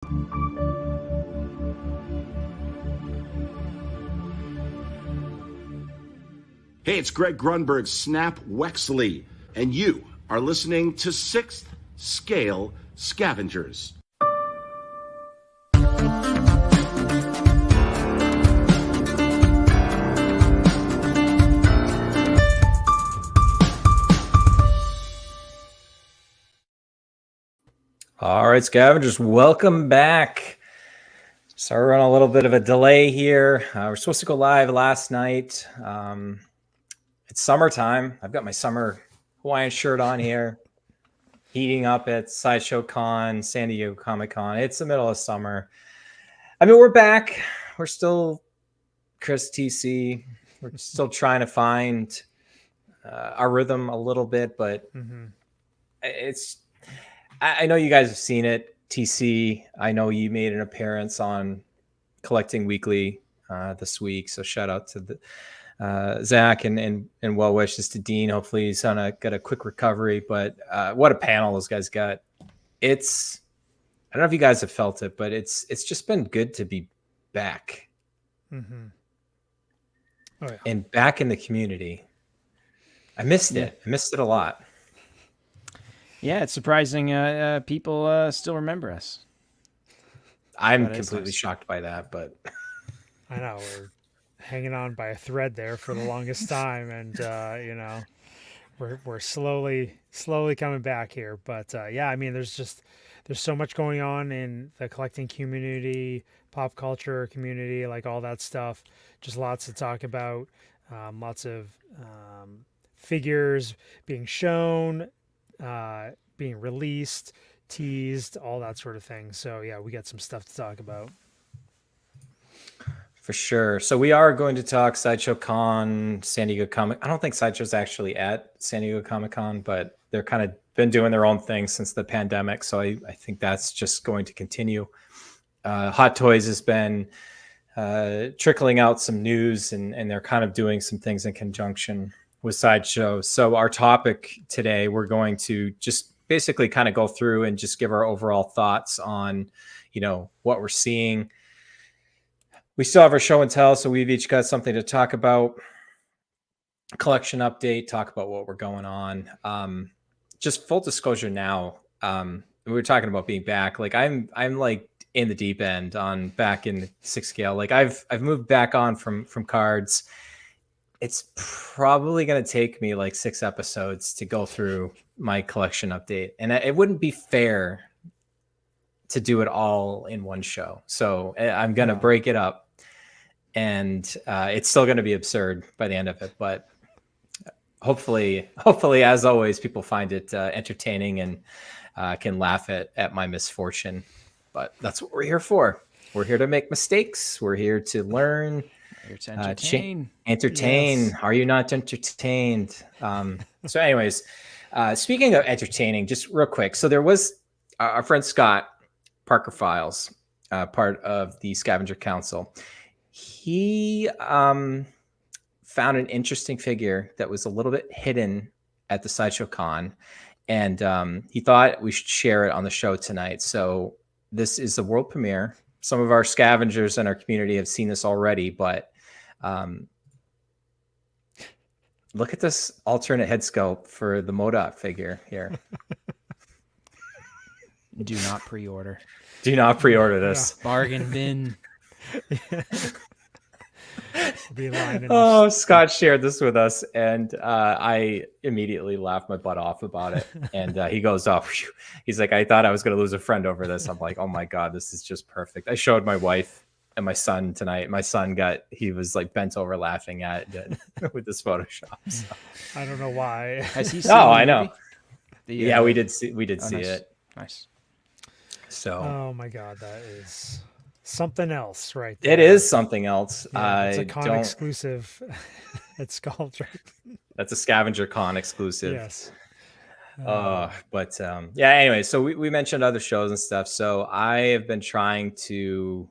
Hey, it's Greg Grunberg, Snap Wexley, and you are listening to 6th Scale Scavengers. All right, Scavengers, welcome back. Sorry we're on a little bit of a delay here. We're supposed to go live last night. It's summertime. I've got my summer Hawaiian shirt on here, heating up at Sideshow Con, San Diego Comic-Con. It's the middle of summer. I mean, we're back. We're still Chris TC. We're still trying to find our rhythm a little bit, but I know you guys have seen it. TC, I know you made an appearance on Collecting Weekly this week, so shout out to the Zach and well wishes to Dean. Hopefully he's got a quick recovery, but what a panel those guys got. I don't know if you guys have felt it, but it's just been good to be back. Oh, yeah. And back in the community. I missed it. I missed it a lot. Yeah, it's surprising people still remember us. I'm completely shocked by that, but I know we're hanging on by a thread there for the longest time, and we're slowly coming back here. But yeah, I mean, there's so much going on in the collecting community, pop culture community, like all that stuff. Just lots to talk about. Lots of figures being shown, being released, teased, all that sort of thing. So yeah, we got some stuff to talk about. For sure. So we are going to talk Sideshow Con, San Diego Comic. I don't think Sideshow's actually at San Diego Comic-Con, but they're kind of been doing their own thing since the pandemic. So I think that's just going to continue. Hot Toys has been trickling out some news, and they're kind of doing some things in conjunction with Sideshow. So our topic today, we're going to just basically kind of go through and just give our overall thoughts on, what we're seeing. We still have our show and tell, so we've each got something to talk about. Collection update, talk about what we're going on. Just full disclosure now, we were talking about being back. Like I'm like in the deep end on back in 6th Scale. Like I've moved back on from cards. It's probably going to take me like 6 episodes to go through my collection update. And it wouldn't be fair to do it all in one show. So I'm going to break it up, and it's still going to be absurd by the end of it. But hopefully, as always, people find it entertaining and can laugh at my misfortune. But that's what we're here for. We're here to make mistakes. We're here to learn. Here to entertain. Entertain. Yes. Are you not entertained? So anyways, speaking of entertaining, just real quick. So there was our friend Scott, Parker Files, part of the Scavenger Council. He found an interesting figure that was a little bit hidden at the Sideshow Con, and he thought we should share it on the show tonight. So this is the world premiere. Some of our scavengers in our community have seen this already, but look at this alternate head sculpt for the MODOK figure here. Do not pre-order. Do not pre-order this. Yeah. Bargain bin. Oh, Scott shared this with us, and I immediately laughed my butt off about it. And he goes, "Oh, phew." He's like, I thought I was going to lose a friend over this." I'm like, "Oh my God, this is just perfect." I showed my wife and my son tonight. My son he was like bent over laughing at it with this Photoshop. So. I don't know why. Has he seen I know. Yeah, we did see nice. it. Nice. So. Oh my God, that is something else, right there. It is something else. Yeah, it's a con exclusive at Sculpt, right? That's a Scavenger Con exclusive. Yes. But yeah, anyway, so we mentioned other shows and stuff. So I have been trying to,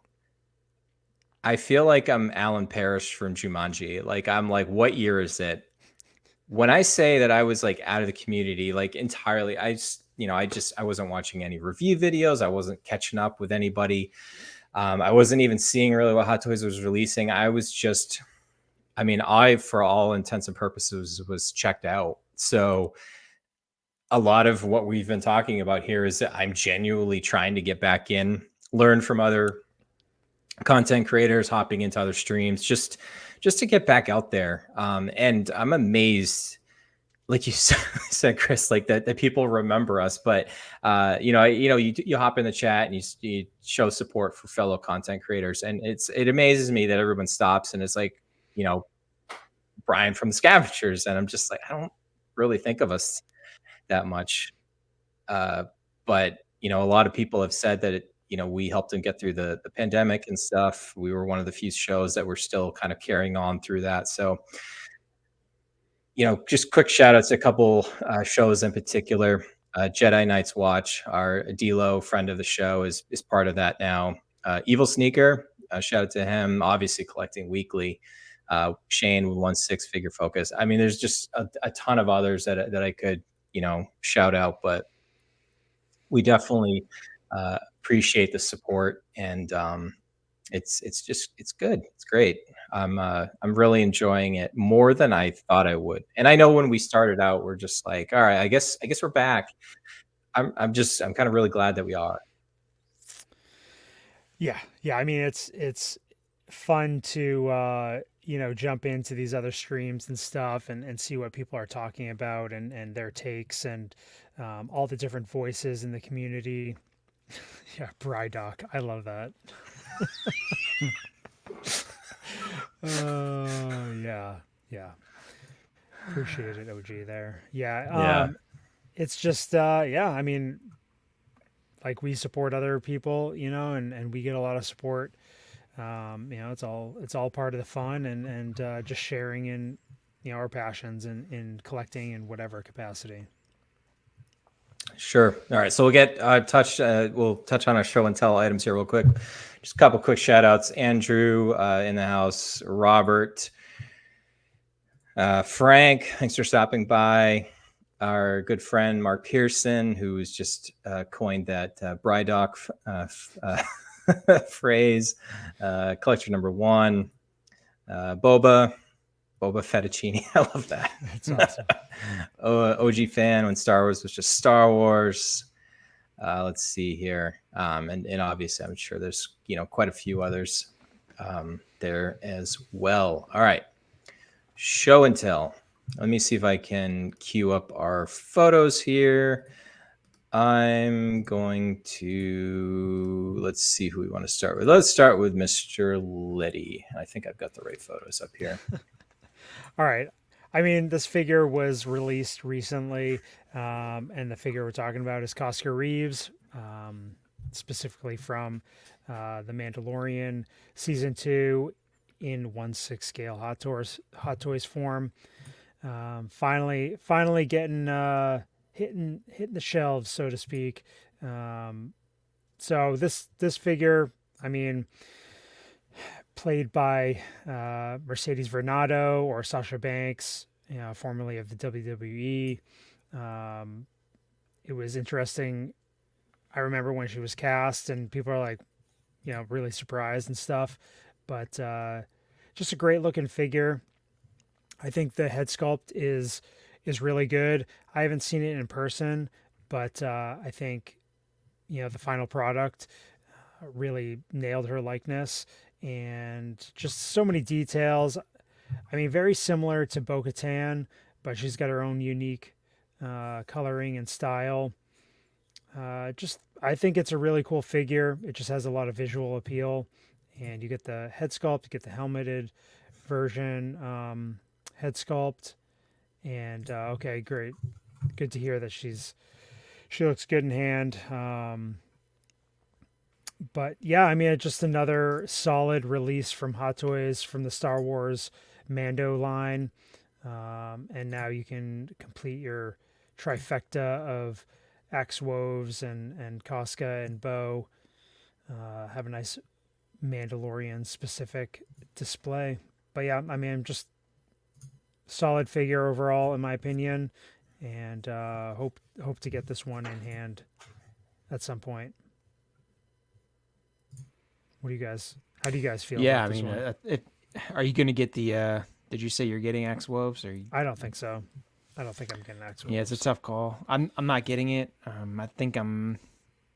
I feel like I'm Alan Parrish from Jumanji. Like, I'm like, what year is it? When I say that I was like out of the community, like entirely, I wasn't watching any review videos. I wasn't catching up with anybody. I wasn't even seeing really what Hot Toys was releasing. I was just, for all intents and purposes, was checked out. So a lot of what we've been talking about here is that I'm genuinely trying to get back in, learn from other content creators, hopping into other streams, just to get back out there. And I'm amazed, like you said, Chris, like that people remember us. But you hop in the chat and you show support for fellow content creators, and it amazes me that everyone stops and it's like, Bryan from the Scavengers, and I'm just like, I don't really think of us that much. But a lot of people have said that we helped them get through the pandemic and stuff. We were one of the few shows that were still kind of carrying on through that. So, just quick shout outs to a couple shows in particular. Jedi Knights Watch, our Dilo friend of the show, is part of that now. Evil Sneaker, shout out to him, obviously collecting weekly. Shane with 1/6 Figure Focus. There's just a ton of others that I could shout out, but we definitely appreciate the support, and it's good. It's great. I'm really enjoying it more than I thought I would. And I know when we started out, we're just like, all right, I guess we're back. I'm kind of really glad that we are. Yeah. It's fun to jump into these other streams and stuff and see what people are talking about and their takes and all the different voices in the community. Yeah, Brydoc. I love that. Yeah. Appreciate it, OG there. Yeah. It's just like we support other people, and we get a lot of support. It's all part of the fun and just sharing in our passions in collecting in whatever capacity. Sure. All right. So we'll get we'll touch on our show and tell items here real quick. Just a couple quick shout outs. Andrew in the house, Robert, Frank, thanks for stopping by. Our good friend Mark Pearson, who's just coined that Brydoc phrase, collector number 1, Boba Fettuccine. I love that. That's awesome. OG fan when Star Wars was just Star Wars. Let's see here. And obviously I'm sure there's, quite a few others there as well. All right. Show and tell. Let me see if I can queue up our photos here. I'm going to, let's see who we want to start with. Let's start with Mr. Liddy. I think I've got the right photos up here. All right. This figure was released recently, and the figure we're talking about is Koska Reeves, specifically from The Mandalorian Season 2 in 1/6 scale Hot Toys form. Finally getting hitting the shelves, so to speak. So this figure, played by Mercedes Vernado or Sasha Banks, formerly of the WWE. It was interesting. I remember when she was cast, and people are like, really surprised and stuff. But just a great looking figure. I think the head sculpt is really good. I haven't seen it in person, but I think the final product really nailed her likeness, and just so many details. Very similar to Bo-Katan, but she's got her own unique coloring and style. I think it's a really cool figure. It just has a lot of visual appeal, and you get the head sculpt, you get the helmeted version head sculpt, and okay, great, good to hear that she looks good in hand. But yeah, it's just another solid release from Hot Toys from the Star Wars Mando line, and now you can complete your trifecta of Axe-Woves and Koska and Bo. Have a nice Mandalorian specific display. But yeah, just solid figure overall in my opinion, and hope to get this one in hand at some point. How do you guys feel? Yeah, about I this mean, one? are you going to get the? Did you say you're getting Axe Wolves or? I don't think so. I don't think I'm getting Axe Wolves. Yeah, it's a tough call. I'm not getting it. I think I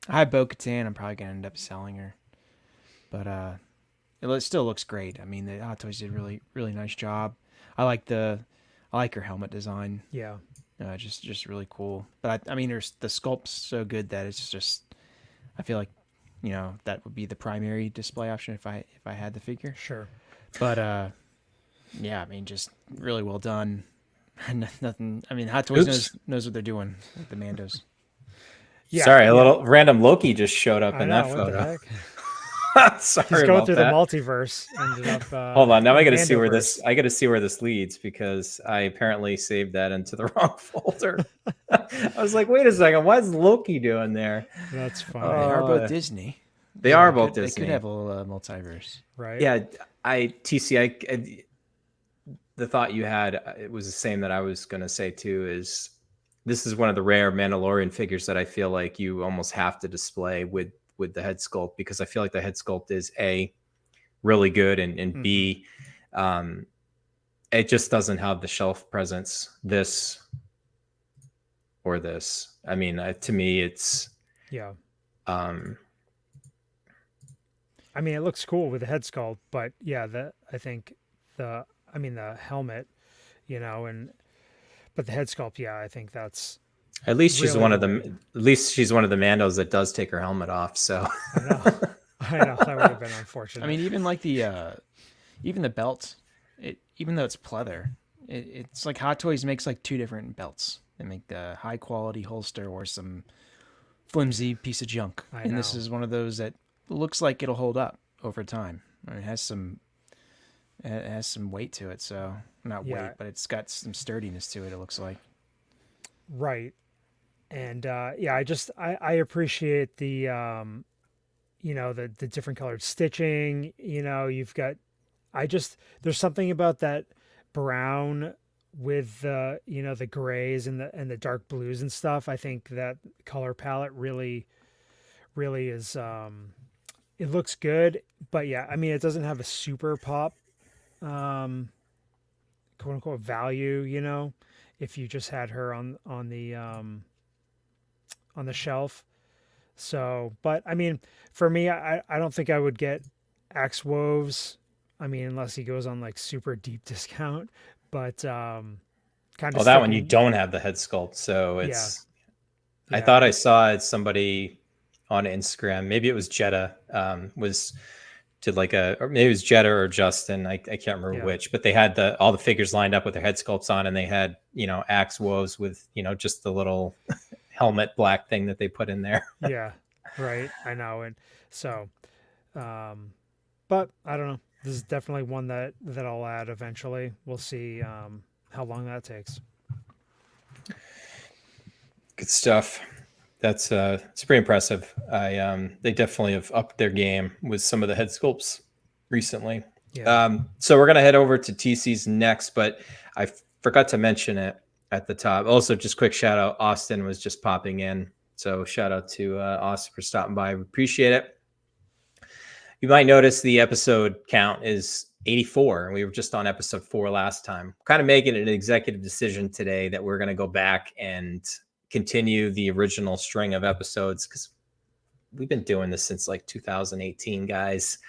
have Bo-Katan. I'm probably gonna end up selling her, but it still looks great. I mean, the Hot Toys did really nice job. I like her helmet design. Yeah. Just really cool. But I mean, the sculpt's so good that it's just. I feel like, that would be the primary display option if I had the figure. Sure. But yeah, I mean, just really well done. Nothing. I mean, Hot Toys knows what they're doing with the Mandos. Yeah. Sorry, a little random Loki just showed up I in know, that what the photo. heck? Sorry He's going about through that. the multiverse. Ended up, Hold on, now I got to in see where Mandoverse. this. I got to see where this leads because I apparently saved that into the wrong folder. I was like, wait a second, what's Loki doing there? That's funny, They are both Disney. They are both They Disney. could have a little multiverse. right? Yeah, the thought you had, it was the same that I was going to say too. Is this is one of the rare Mandalorian figures that I feel like you almost have to display with the head sculpt because I feel like the head sculpt is really good and B, it just doesn't have the shelf presence. This or this. I mean, to me, it's Yeah. I mean, it looks cool with the head sculpt, but yeah, I think the helmet, but the head sculpt, yeah, I think that's at least she's really one of great. the at least she's one of the Mandos that does take her helmet off. So I know that would have been unfortunate. I mean, even like even the belt, even though it's pleather, it's like Hot Toys makes like two different belts. They make the high quality holster or some flimsy piece of junk, and this know. is one of those that looks like it'll hold up over time. I mean, it has some weight to it, so not Yeah. weight, but it's got some sturdiness to it. It looks like. right. And yeah, I appreciate the the different colored stitching. You've got there's something about that brown with the the grays and the dark blues and stuff. I think that color palette really is it looks good, but yeah, I mean, it doesn't have a super pop quote unquote value, if you just had her on the shelf. So, but I mean, for me, I don't think I would get Axe Woves. I mean, unless he goes on like super deep discount, but kind of. well, that one you don't have the head sculpt, so it's. Yeah. I thought I saw somebody on Instagram. Maybe it was Jetta. Did like or maybe it was Jetta or Justin. I can't remember which, but they had all the figures lined up with their head sculpts on, and they had Axe Woves with just the little helmet black thing that they put in there. Yeah, right. I know, and so, but I don't know. This is definitely one that I'll add eventually. We'll see how long that takes. Good stuff. That's it's pretty impressive. They definitely have upped their game with some of the head sculpts recently. Yeah. So we're gonna head over to TC's next, but I forgot to mention it at the top. Also, just quick shout out. Austin was just popping in, so shout out to Austin for stopping by. We appreciate it. You might notice the episode count is 84, and we were just on episode 4 last time. Kind of making an executive decision today that we're gonna go back and continue the original string of episodes because we've been doing this since like 2018, guys.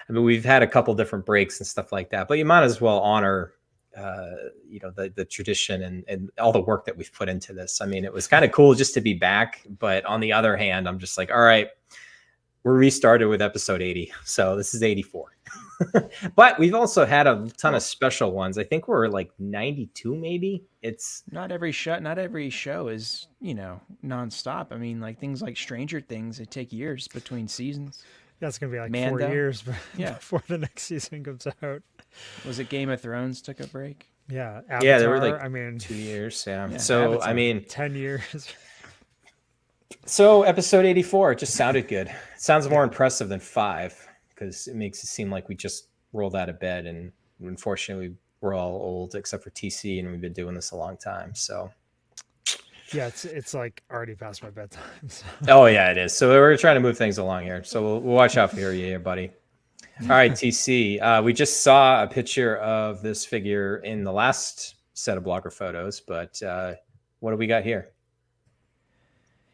I mean, we've had a couple different breaks and stuff like that, but you might as well honor the tradition and all the work that we've put into this. I mean, it was kind of cool just to be back, but on the other hand, I'm just like, all right, we're restarted with episode 80, so this is 84. But we've also had a ton of special ones. I think we're like 92, maybe. It's not every show is nonstop. I mean, like things like Stranger Things, they take years between seasons. That's gonna be like Mando. 4 years Yeah. before the next season comes out. Was it Game of Thrones took a break? Yeah. Avatar, yeah, they were like I mean, 2 years. Yeah. Yeah, So Avatar. I mean, 10 years. so episode 84 it just sounded good. It sounds more impressive than 5 because it makes it seem like we just rolled out of bed, and unfortunately we're all old except for TC, and we've been doing this a long time. So Yeah, it's like already past my bedtime. So. Oh yeah, it is. So we're trying to move things along here. So we'll watch out for you, buddy. All right, TC. We just saw a picture of this figure in the last set of blogger photos, but what do we got here?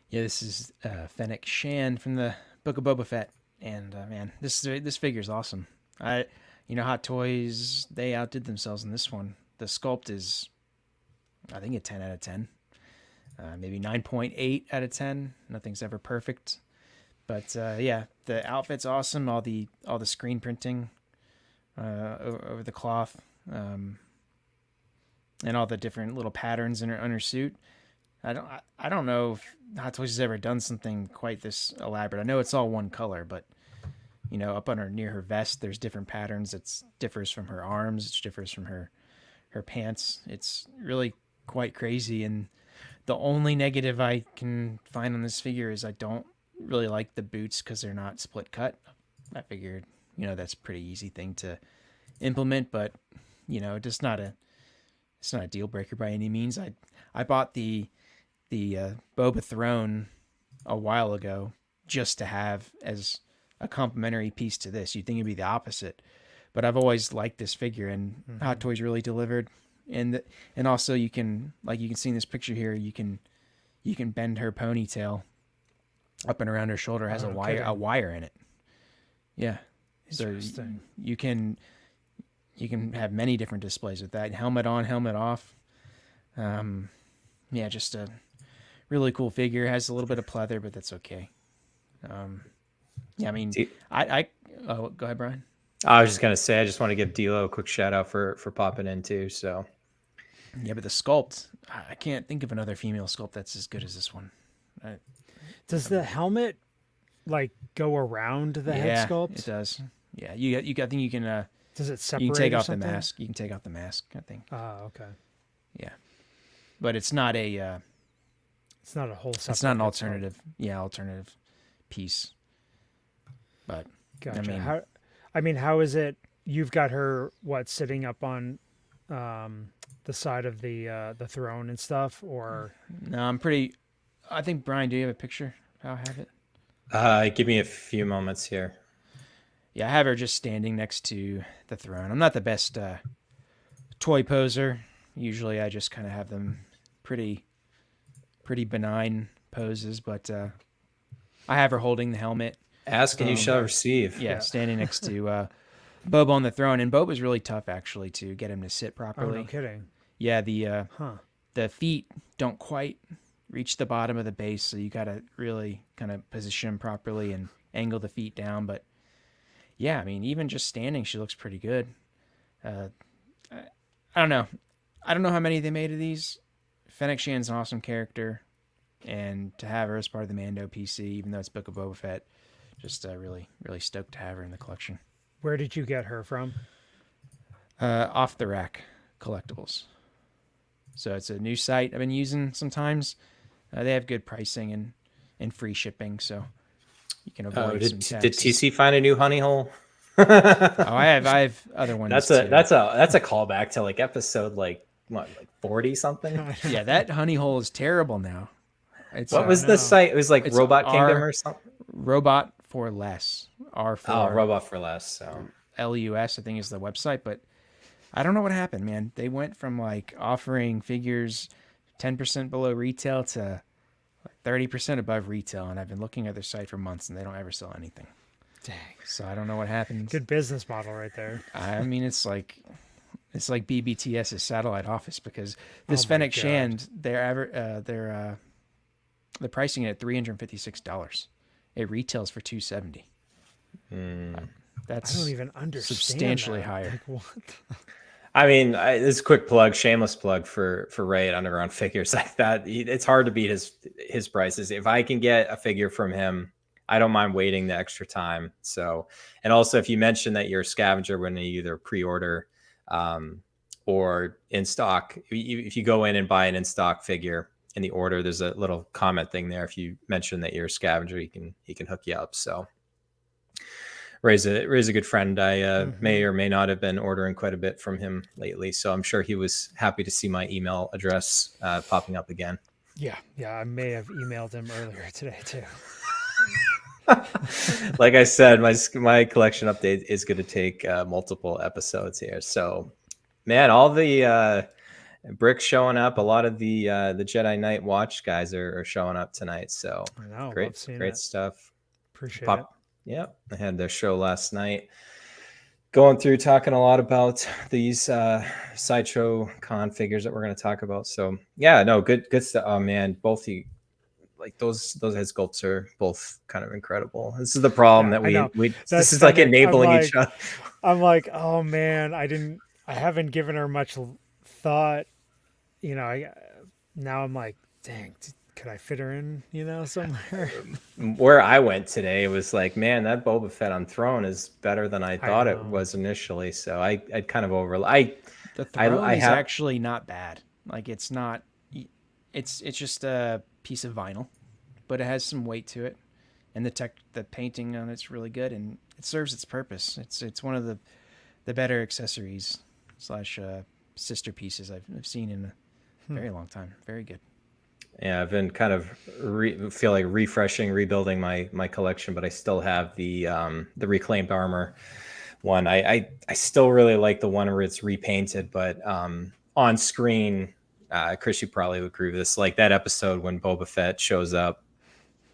Yeah, this is Fennec Shand from the Book of Boba Fett, and man, this figure is awesome. Hot Toys, they outdid themselves in this one. The sculpt is, I think, a 10 out of 10, maybe 9.8 out of 10. Nothing's ever perfect, but yeah, the outfit's awesome. All the screen printing over the cloth, and all the different little patterns on her suit. I don't know if Hot Toys has ever done something quite this elaborate. I know it's all one color, but up near her vest, there's different patterns. It differs from her arms. It differs from her pants. It's really quite crazy. And the only negative I can find on this figure is I don't really like the boots because they're not split cut. I figured, that's a pretty easy thing to implement, but it's not a deal breaker by any means. I bought the Boba Throne a while ago just to have as a complementary piece to this. You'd think it'd be the opposite, but I've always liked this figure, and Hot Toys really delivered. And also you can see in this picture here, you can bend her ponytail up and around her shoulder. It has a wire in it. Yeah, so you can have many different displays with that. Helmet on, helmet off. Yeah, just a really cool figure. Has a little bit of pleather, but that's okay. Yeah, I mean, go ahead, Brian. I was just gonna say, I just want to give D'Lo a quick shout out for popping in too. So yeah, but the sculpt, I can't think of another female sculpt that's as good as this one. Does the helmet like go around the head sculpt? It does. Yeah, you I think you can. Does it separate? You can take off something? the mask. You can take off the mask, I think. Oh, okay. Yeah, but it's not a. It's not a whole. It's not an alternative. Yeah, alternative piece. But gotcha. How is it? You've got her sitting up on the side of the throne and stuff, or no? I'm pretty. I think Brian, do you have a picture of how I have it? Give me a few moments here. Yeah, I have her just standing next to the throne. I'm not the best toy poser. Usually, I just kind of have them pretty benign poses, but I have her holding the helmet. Ask and you shall receive. Yeah, standing next to Boba on the throne, and Boba's really tough actually to get him to sit properly. Oh, no kidding. Yeah, the feet don't quite reach the bottom of the base, so you got to really kind of position him properly and angle the feet down. But yeah, I mean, even just standing, she looks pretty good. I don't know. I don't know how many they made of these. Fennec Shand's an awesome character, and to have her as part of the Mando PC, even though it's Book of Boba Fett, just really, really stoked to have her in the collection. Where did you get her from? Off the Rack Collectibles. So it's a new site I've been using sometimes. They have good pricing and free shipping, so you can avoid some taxes. Did TC find a new honey hole? I have other ones. That's a callback to like episode like 40 something. Yeah, that honey hole is terrible now. What was the site? It was like it's Robot Kingdom or something. Robot for Less. Robot for Less. So LUS, I think, is the website, but I don't know what happened, man. They went from like offering figures 10% below retail to 30% above retail, and I've been looking at their site for months, and they don't ever sell anything. Dang. So I don't know what happened. Good business model right there. I mean, it's like BBTS's satellite office, because this Fennec Shand, they're pricing it at $356. It retails for $270. That's I don't even understand. Substantially that. higher. Like, what? I mean, this quick plug, shameless plug for Ray at Underground Figures like that. It's hard to beat his prices. If I can get a figure from him, I don't mind waiting the extra time. So, and also if you mention that you're a scavenger when you either pre-order or in stock, if you go in and buy an in-stock figure in the order, there's a little comment thing there. If you mention that you're a scavenger, he can hook you up. So Ray's a good friend. I may or may not have been ordering quite a bit from him lately, so I'm sure he was happy to see my email address popping up again. Yeah, I may have emailed him earlier today too. Like I said, my collection update is going to take multiple episodes here. So, man, all the bricks showing up. A lot of the Jedi Knight Watch guys are showing up tonight. So I know, great, love seeing great it. stuff. Appreciate it. Yeah, I had their show last night. Going through talking a lot about these Sideshow Con figures that we're going to talk about. So yeah, no, good stuff. Oh man, both the like those head sculpts are both kind of incredible. This is the problem that we this is like enabling each other. I'm like, oh man, I haven't given her much thought. You know, now I'm like, dang, could I fit her in, somewhere? Where I went today, it was like, man, that Boba Fett on Throne is better than I thought it was initially. So I kind of the Throne is actually not bad. Like it's not, it's just a piece of vinyl, but it has some weight to it, and the painting on it's really good, and it serves its purpose. It's one of the better accessories / sister pieces I've seen in a very long time. Very good. Yeah, I've been kind of feel like rebuilding my collection, but I still have the reclaimed armor one. I still really like the one where it's repainted, but on screen, Chris, you probably would agree with this. Like that episode when Boba Fett shows up,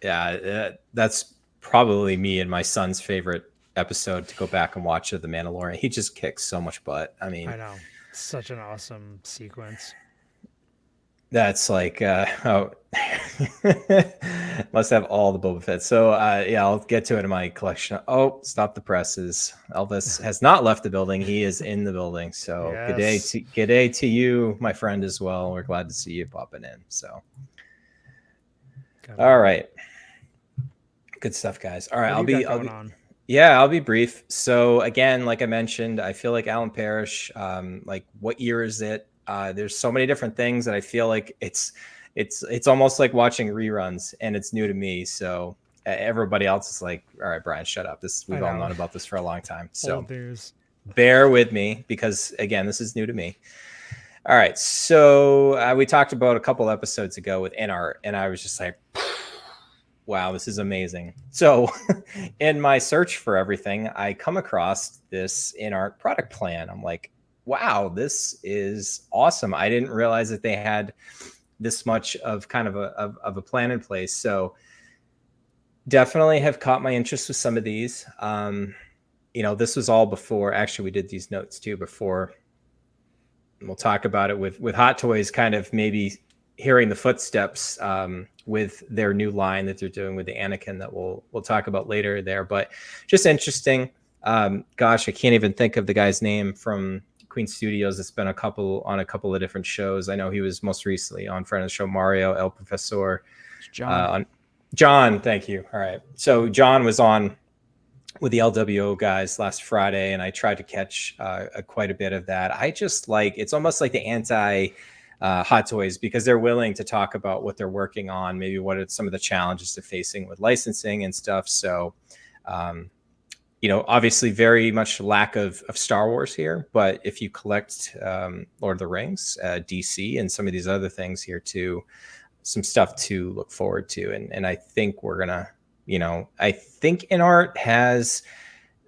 yeah, that's probably me and my son's favorite episode to go back and watch of The Mandalorian. He just kicks so much butt. I mean, I know, such an awesome sequence. That's like, must have all the Boba Fett. So, yeah, I'll get to it in my collection. Oh, stop the presses. Elvis has not left the building. He is in the building. So, yes. Good day to you, my friend, as well. We're glad to see you popping in. So, all right. Good stuff, guys. All right. I'll be brief. So, again, like I mentioned, I feel like Alan Parrish, like, what year is it? There's so many different things that I feel like it's almost like watching reruns, and it's new to me. So everybody else is like, all right, Bryan, shut up. We've all known about this for a long time. So bear with me because again, this is new to me. All right. So we talked about a couple episodes ago with INART, and I was just like, wow, this is amazing. So in my search for everything, I come across this INART product plan. I'm like, wow, this is awesome. I didn't realize that they had this much of kind of a plan in place. So definitely have caught my interest with some of these. This was all before, actually we did these notes too before. We'll talk about it with Hot Toys kind of maybe hearing the footsteps with their new line that they're doing with the Anakin that we'll talk about later there, but just interesting. Gosh, I can't even think of the guy's name from Queen Studios. It's been on a couple of different shows. I know he was most recently on friend of the show, Mario El Professor. John, thank you. All right. So John was on with the LWO guys last Friday, and I tried to catch quite a bit of that. I just it's almost like the anti Hot Toys because they're willing to talk about what they're working on, maybe what are some of the challenges they're facing with licensing and stuff. So, obviously very much lack of Star Wars here, but if you collect Lord of the Rings, DC, and some of these other things here too, some stuff to look forward to. And I think we're going to, I think INART has,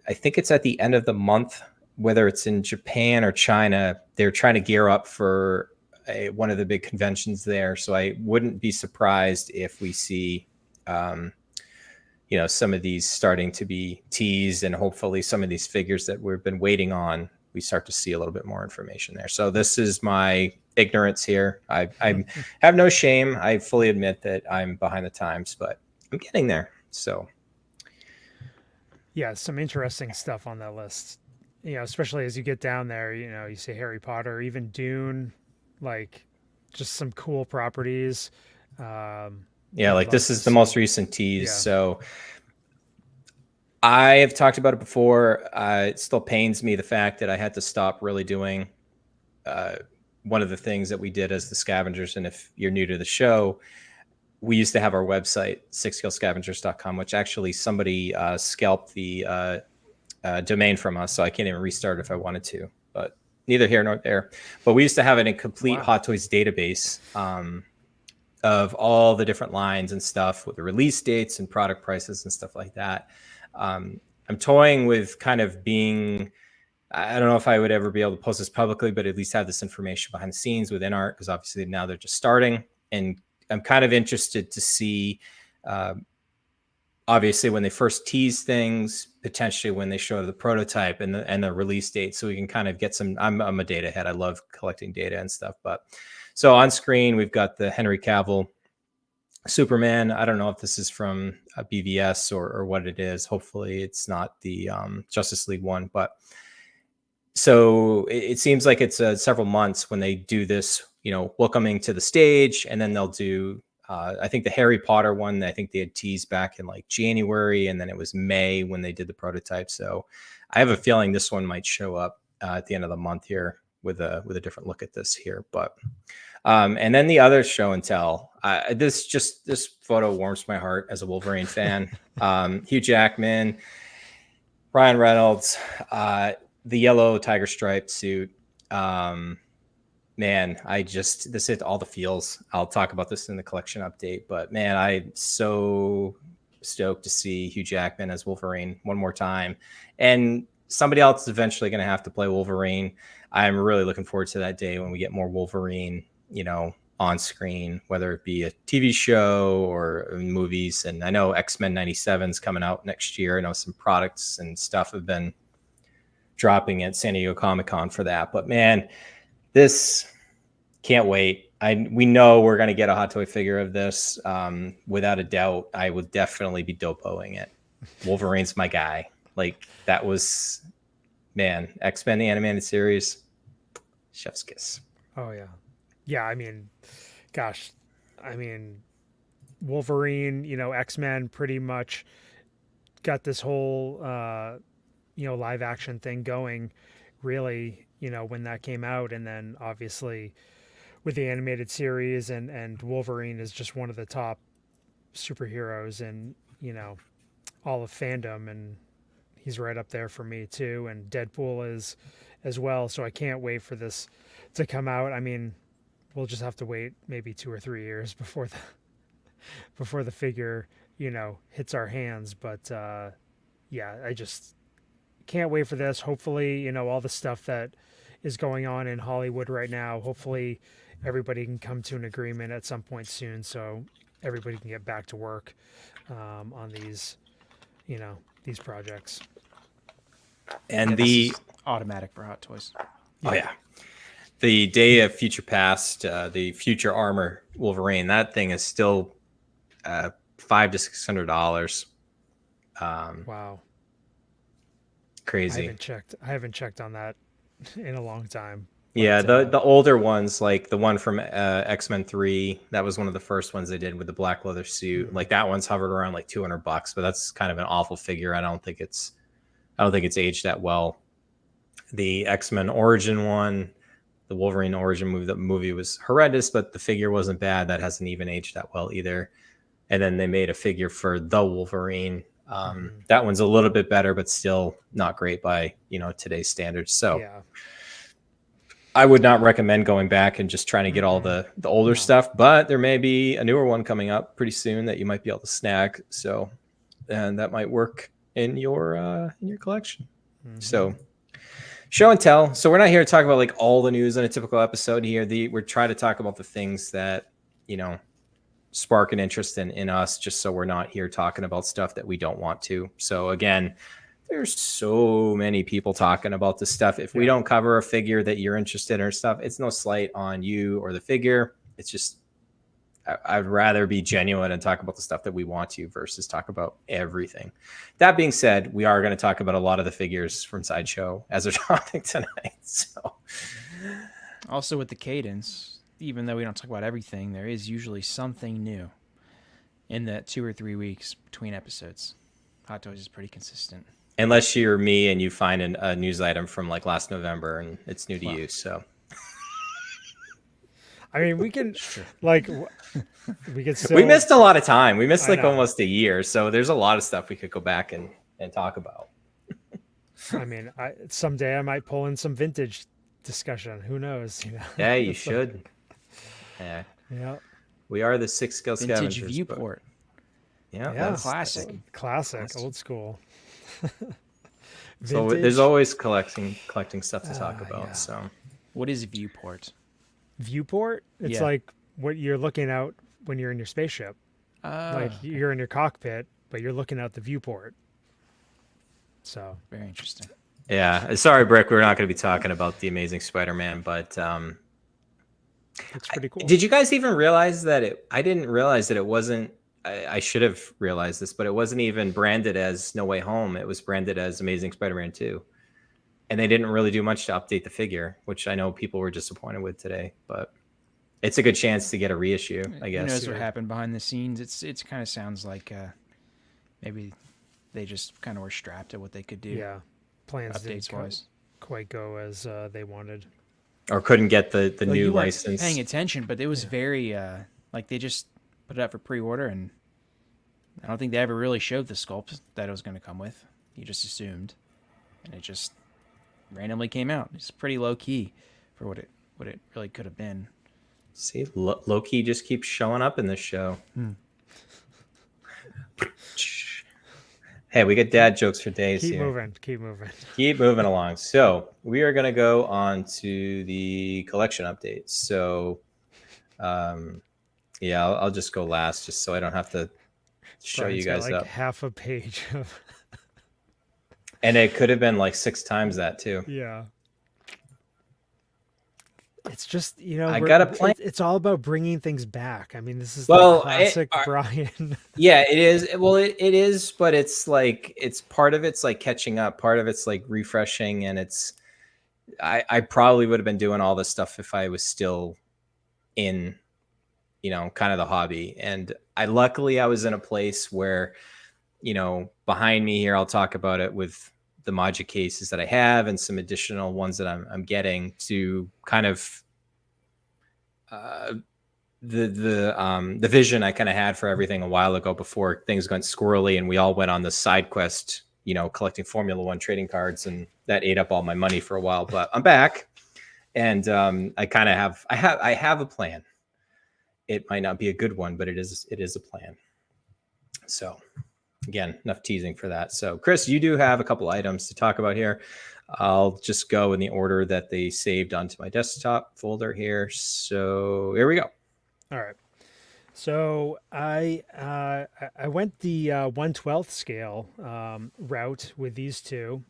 I think it's at the end of the month, whether it's in Japan or China, they're trying to gear up for one of the big conventions there. So I wouldn't be surprised if we see, some of these starting to be teased, and hopefully some of these figures that we've been waiting on, we start to see a little bit more information there. So this is my ignorance here. I have no shame. I fully admit that I'm behind the times, but I'm getting there. So yeah, some interesting stuff on that list, especially as you get down there, you see Harry Potter, even Dune, like just some cool properties. This is the most recent tease. Yeah. So I have talked about it before. It still pains me the fact that I had to stop really doing one of the things that we did as the Scavengers. And if you're new to the show, we used to have our website, sixscalescavengers.com, which actually somebody scalped the domain from us. So I can't even restart if I wanted to, but neither here nor there. But we used to have an incomplete Hot Toys database of all the different lines and stuff with the release dates and product prices and stuff like that. I'm toying with kind of being, I don't know if I would ever be able to post this publicly, but at least have this information behind the scenes with INART, because obviously now they're just starting. And I'm kind of interested to see, obviously, when they first tease things, potentially when they show the prototype and the release date, so we can kind of get some. I'm a data head. I love collecting data and stuff. But so on screen, we've got the Henry Cavill Superman. I don't know if this is from a BVS or what it is. Hopefully, it's not the Justice League one. But so it seems like it's several months when they do this, welcoming to the stage, and then they'll do. I think the Harry Potter one, I think they had teased back in like January, and then it was May when they did the prototype. So I have a feeling this one might show up at the end of the month here with a different look at this here. But and then the other show and tell. This photo warms my heart as a Wolverine fan. Hugh Jackman, Ryan Reynolds, the yellow tiger stripe suit. Man, this hit all the feels. I'll talk about this in the collection update, but man, I'm so stoked to see Hugh Jackman as Wolverine one more time. And somebody else is eventually going to have to play Wolverine. I'm really looking forward to that day when we get more Wolverine, on screen, whether it be a TV show or movies. And I know X-Men 97 is coming out next year. I know some products and stuff have been dropping at San Diego Comic-Con for that. But man, this can't wait. We know we're going to get a Hot Toy figure of this. Without a doubt, I would definitely be dopoing it. Wolverine's my guy. Like, that was, man, X-Men the animated series, chef's kiss. Oh yeah. Yeah, I mean, gosh, Wolverine, X-Men pretty much got this whole live action thing going, really, when that came out. And then obviously with the animated series, and Wolverine is just one of the top superheroes in, all of fandom, and he's right up there for me too. And Deadpool is as well. So I can't wait for this to come out. I mean, we'll just have to wait maybe 2 or 3 years before the figure, hits our hands. But yeah, I just can't wait for this. Hopefully, all the stuff that is going on in Hollywood right now, hopefully everybody can come to an agreement at some point soon, so everybody can get back to work on these, these projects. And this is automatic for Hot Toys. Oh yeah. The Day of Future Past, the Future Armor Wolverine, that thing is still $500 to $600. Wow. Crazy. I haven't checked on that in a long time. Yeah, the older ones, like the one from X-Men 3, that was one of the first ones they did with the black leather suit. Like that one's hovered around like $200, but that's kind of an awful figure. I don't think it's aged that well. The X-Men Origin one, the Wolverine Origin movie, the movie was horrendous, but the figure wasn't bad. That hasn't even aged that well either. And then they made a figure for the Wolverine. That one's a little bit better, but still not great by today's standards. So yeah. I would not recommend going back and just trying to get all the older stuff, but there may be a newer one coming up pretty soon that you might be able to snag. So, and that might work in your collection. So, show and tell. So we're not here to talk about like all the news in a typical episode here. We're trying to talk about the things that, spark an interest in us, just so we're not here talking about stuff that we don't want to. So again, there's so many people talking about this stuff. If we don't cover a figure that you're interested in or stuff, it's no slight on you or the figure. It's just, I'd rather be genuine and talk about the stuff that we want to versus talk about everything. That being said, we are going to talk about a lot of the figures from Sideshow as a topic tonight. So, also with the cadence, even though we don't talk about everything, there is usually something new in that 2 or 3 weeks between episodes. Hot Toys is pretty consistent. Unless you're me and you find a news item from like last November and it's new to you. So, I mean, we can like we could still. We missed a lot of time. We missed like almost a year. So there's a lot of stuff we could go back and talk about. I mean, someday I might pull in some vintage discussion. Who knows? Yeah, you should. Yeah. Yeah. We are the Six Scale Vintage Scavengers. viewport. Yeah, Yeah, classic. Classic, old school. So Vintage. there's always collecting stuff to talk about. Yeah. So What is viewport? Viewport? It's Yeah. like what you're looking out when you're in your spaceship. Like you're in your cockpit, but you're looking out the viewport. So Very interesting. yeah, sorry, Brick, we're not going to be talking about the Amazing Spider-Man, but it's pretty cool. did you guys even realize that I didn't realize that it wasn't. I should have realized this, but it wasn't even branded as No Way Home. It was branded as Amazing Spider-Man 2. And they didn't really do much to update the figure, which I know people were disappointed with today. But it's a good chance to get a reissue, I guess. Who knows what happened behind the scenes? It's kind of sounds like maybe they just kind of were strapped at what they could do. Yeah, plans updates didn't wise. quite go as they wanted. Or couldn't get the Well, new you weren't license. paying attention, but it was very like they just put it up for pre-order, and I don't think they ever really showed the sculpt that it was going to come with. You just assumed, and it just randomly came out. It's pretty low key for what it really could have been. See, Loki just keeps showing up in this show. Hey, we get dad jokes for days Keep here. moving. Keep moving along. So we are going to go on to the collection updates. So, yeah, I'll just go last, just so I don't have to show Brian's you guys got like up. half a page of And it could have been like 6 times that too. yeah. It's just I got a plan. It's all about bringing things back. I mean, this is Well, the classic Bryan. Yeah, it is. Well, it is, but it's like it's part of it's like catching up. Part of it's like refreshing, and it's. I probably would have been doing all this stuff if I was still in, kind of the hobby. And luckily I was in a place where, behind me here, I'll talk about it with the Magic cases that I have and some additional ones that I'm getting to kind of the vision I kind of had for everything a while ago before things went squirrely and we all went on the side quest, collecting Formula One trading cards, and that ate up all my money for a while. But I'm back, and I kind of have a plan. It might not be a good one, but it is a plan. So again, enough teasing for that. So Chris, you do have a couple items to talk about here. I'll just go in the order that they saved onto my desktop folder here. So here we go. All right. So I went the 1/12 scale route with these two,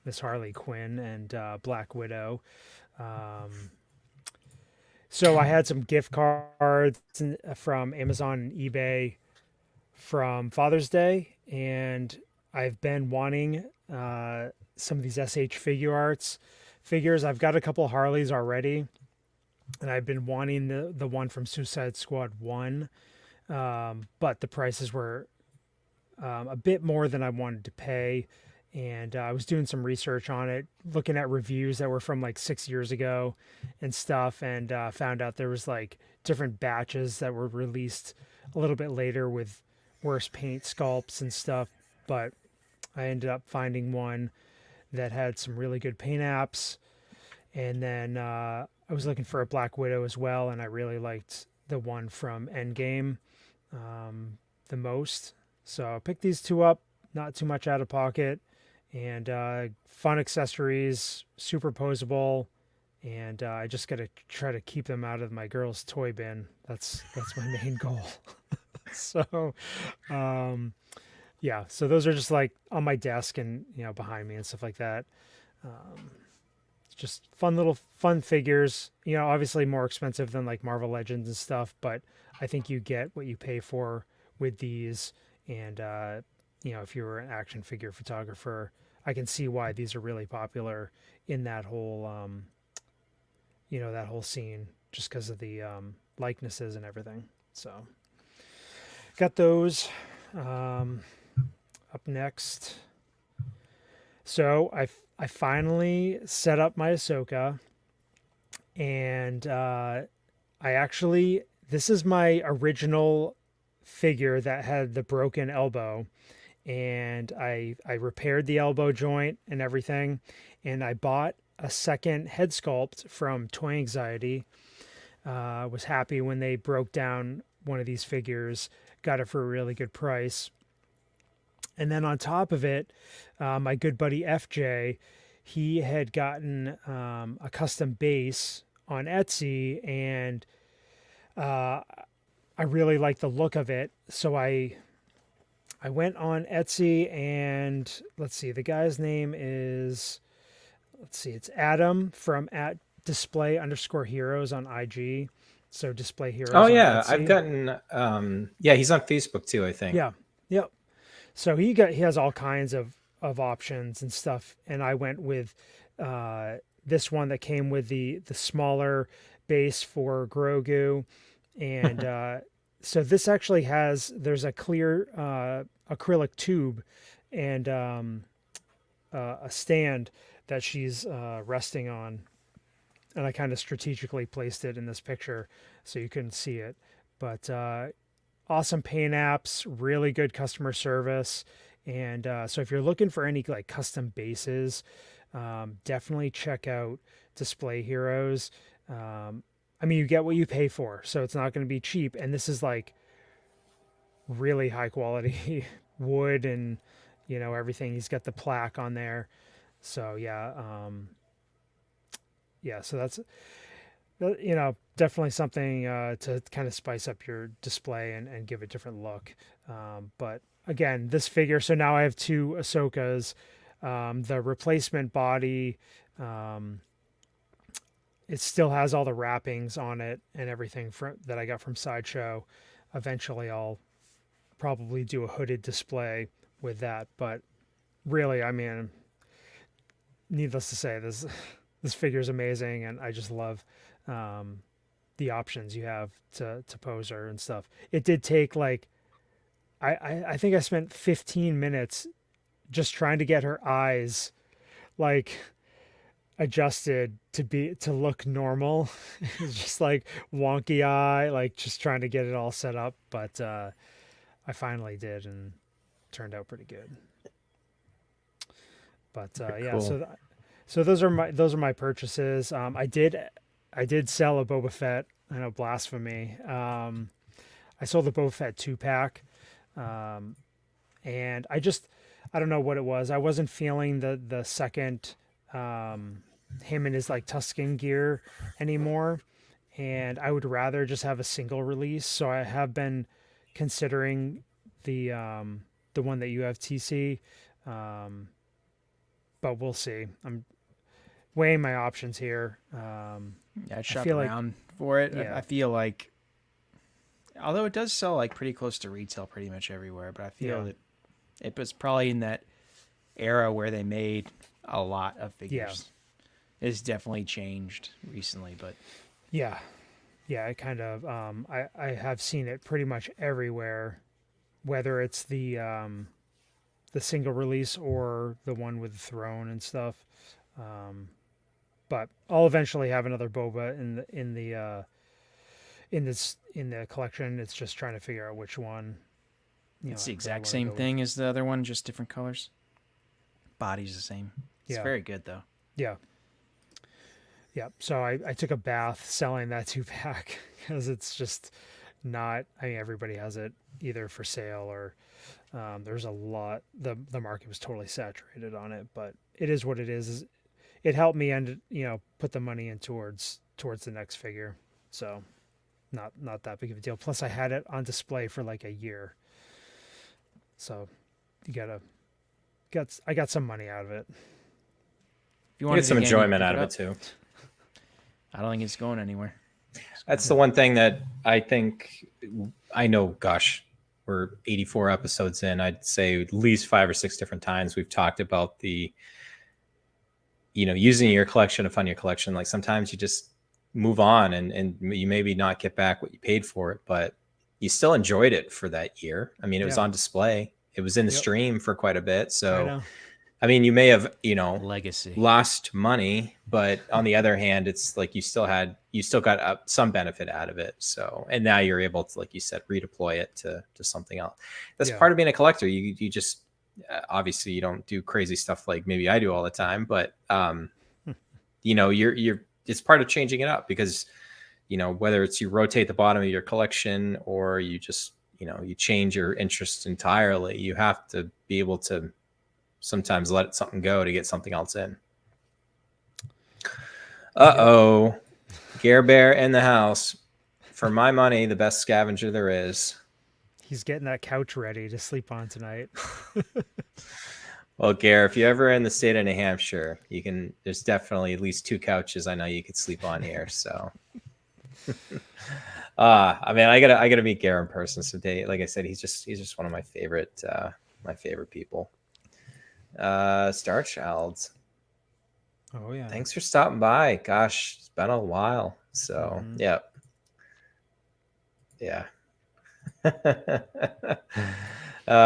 Miss Harley Quinn and Black Widow. So I had some gift cards from Amazon and eBay from Father's Day, and I've been wanting some of these SH figures. I've got a couple Harleys already, and I've been wanting the one from Suicide Squad 1, but the prices were a bit more than I wanted to pay, and I was doing some research on it, looking at reviews that were from like 6 years ago and stuff, and found out there was like different batches that were released a little bit later with worse paint sculpts and stuff, but I ended up finding one that had some really good paint apps, and then I was looking for a Black Widow as well, and I really liked the one from Endgame the most. So I picked these two up, not too much out of pocket, and fun accessories, super posable, and I just got to try to keep them out of my girl's toy bin. That's my main goal. So, yeah, so those are just like on my desk and, behind me and stuff like that. Just fun figures, obviously more expensive than like Marvel Legends and stuff, but I think you get what you pay for with these. And, if you're an action figure photographer, I can see why these are really popular in that whole, that whole scene, just because of the likenesses and everything. So got those. Up next. So I finally set up my Ahsoka, and this is my original figure that had the broken elbow, and I repaired the elbow joint and everything, and I bought a second head sculpt from Toy Anxiety. Was happy when they broke down one of these figures. Got it for a really good price. And then on top of it, my good buddy FJ, he had gotten a custom base on Etsy, and I really like the look of it. So I went on Etsy, and let's see, the guy's name is, it's Adam from @display_heroes on IG. So Display Heroes. Oh on yeah, Etsy. I've gotten. Yeah, he's on Facebook too, I think. Yeah. Yep. So he has all kinds of options and stuff, and I went with this one that came with the smaller base for Grogu, and so this actually there's a clear acrylic tube and a stand that she's resting on, and I kind of strategically placed it in this picture so you couldn't see it, but awesome paint apps, really good customer service. And so if you're looking for any like custom bases, definitely check out Display Heroes. I mean, you get what you pay for, so it's not going to be cheap. And this is like really high quality wood and, everything. He's got the plaque on there. So yeah. So that's, definitely something to kind of spice up your display and give a different look. But again, this figure, so now I have two Ahsokas. The replacement body, it still has all the wrappings on it and everything that I got from Sideshow. Eventually I'll probably do a hooded display with that. But really, I mean, needless to say, this figure is amazing, and I just love the options you have to pose her and stuff. It did take like, I think I spent 15 minutes just trying to get her eyes like adjusted to look normal. It's just like wonky eye, like just trying to get it all set up. But I finally did, and turned out pretty good. But yeah, cool. so those are my purchases. I did sell a Boba Fett. I know, blasphemy. I sold the Boba Fett 2-pack. And I don't know what it was. I wasn't feeling the second, him in his like Tusken gear anymore. And I would rather just have a single release. So I have been considering the one that you have, TC. But we'll see. I'm weighing my options here. Yeah, I'd shop around for it. Yeah. I feel like, although it does sell like pretty close to retail pretty much everywhere, but I feel that it was probably in that era where they made a lot of figures. Yeah. It's definitely changed recently, but yeah, it kind of, I have seen it pretty much everywhere, whether it's the single release or the one with the throne and stuff. But I'll eventually have another Boba in the collection. It's just trying to figure out which one. It's the exact same thing as the other one, just different colors. Body's the same. It's very good though. Yeah. Yeah. So I took a bath selling that 2-pack because it's just not, I mean, everybody has it either for sale or there's a lot, the market was totally saturated on it, but it is what it is. It helped me put the money in towards the next figure. So not that big of a deal. Plus I had it on display for like a year. So I got some money out of it. If you get some enjoyment out of it too. I don't think it's going anywhere. That's the one thing that I think, I know, gosh, we're 84 episodes in. I'd say at least 5 or 6 different times we've talked about the, using your collection to fund your collection. Like sometimes you just move on and you maybe not get back what you paid for it, but you still enjoyed it for that year. I mean, it was on display. It was in the stream for quite a bit. So, I mean, you may have, legacy lost money, but on the other hand, it's like you still got some benefit out of it. So, and now you're able to, like you said, redeploy it to something else. That's part of being a collector. You just, obviously you don't do crazy stuff like maybe I do all the time, but, you're it's part of changing it up because you know, whether it's you rotate the bottom of your collection or you just, you know, you change your interest entirely, you have to be able to sometimes let something go to get something else in. Uh-oh. Gare Bear in the house. For my money, the best scavenger there is. He's getting that couch ready to sleep on tonight. Well, Gare, if you're ever in the state of New Hampshire, you can. There's definitely at least 2 couches I know you could sleep on here. So, I mean, I gotta meet Gare in person someday. Like I said, he's just one of my favorite people. Star Child. Oh yeah. Thanks for stopping by. Gosh, it's been a while. So yeah.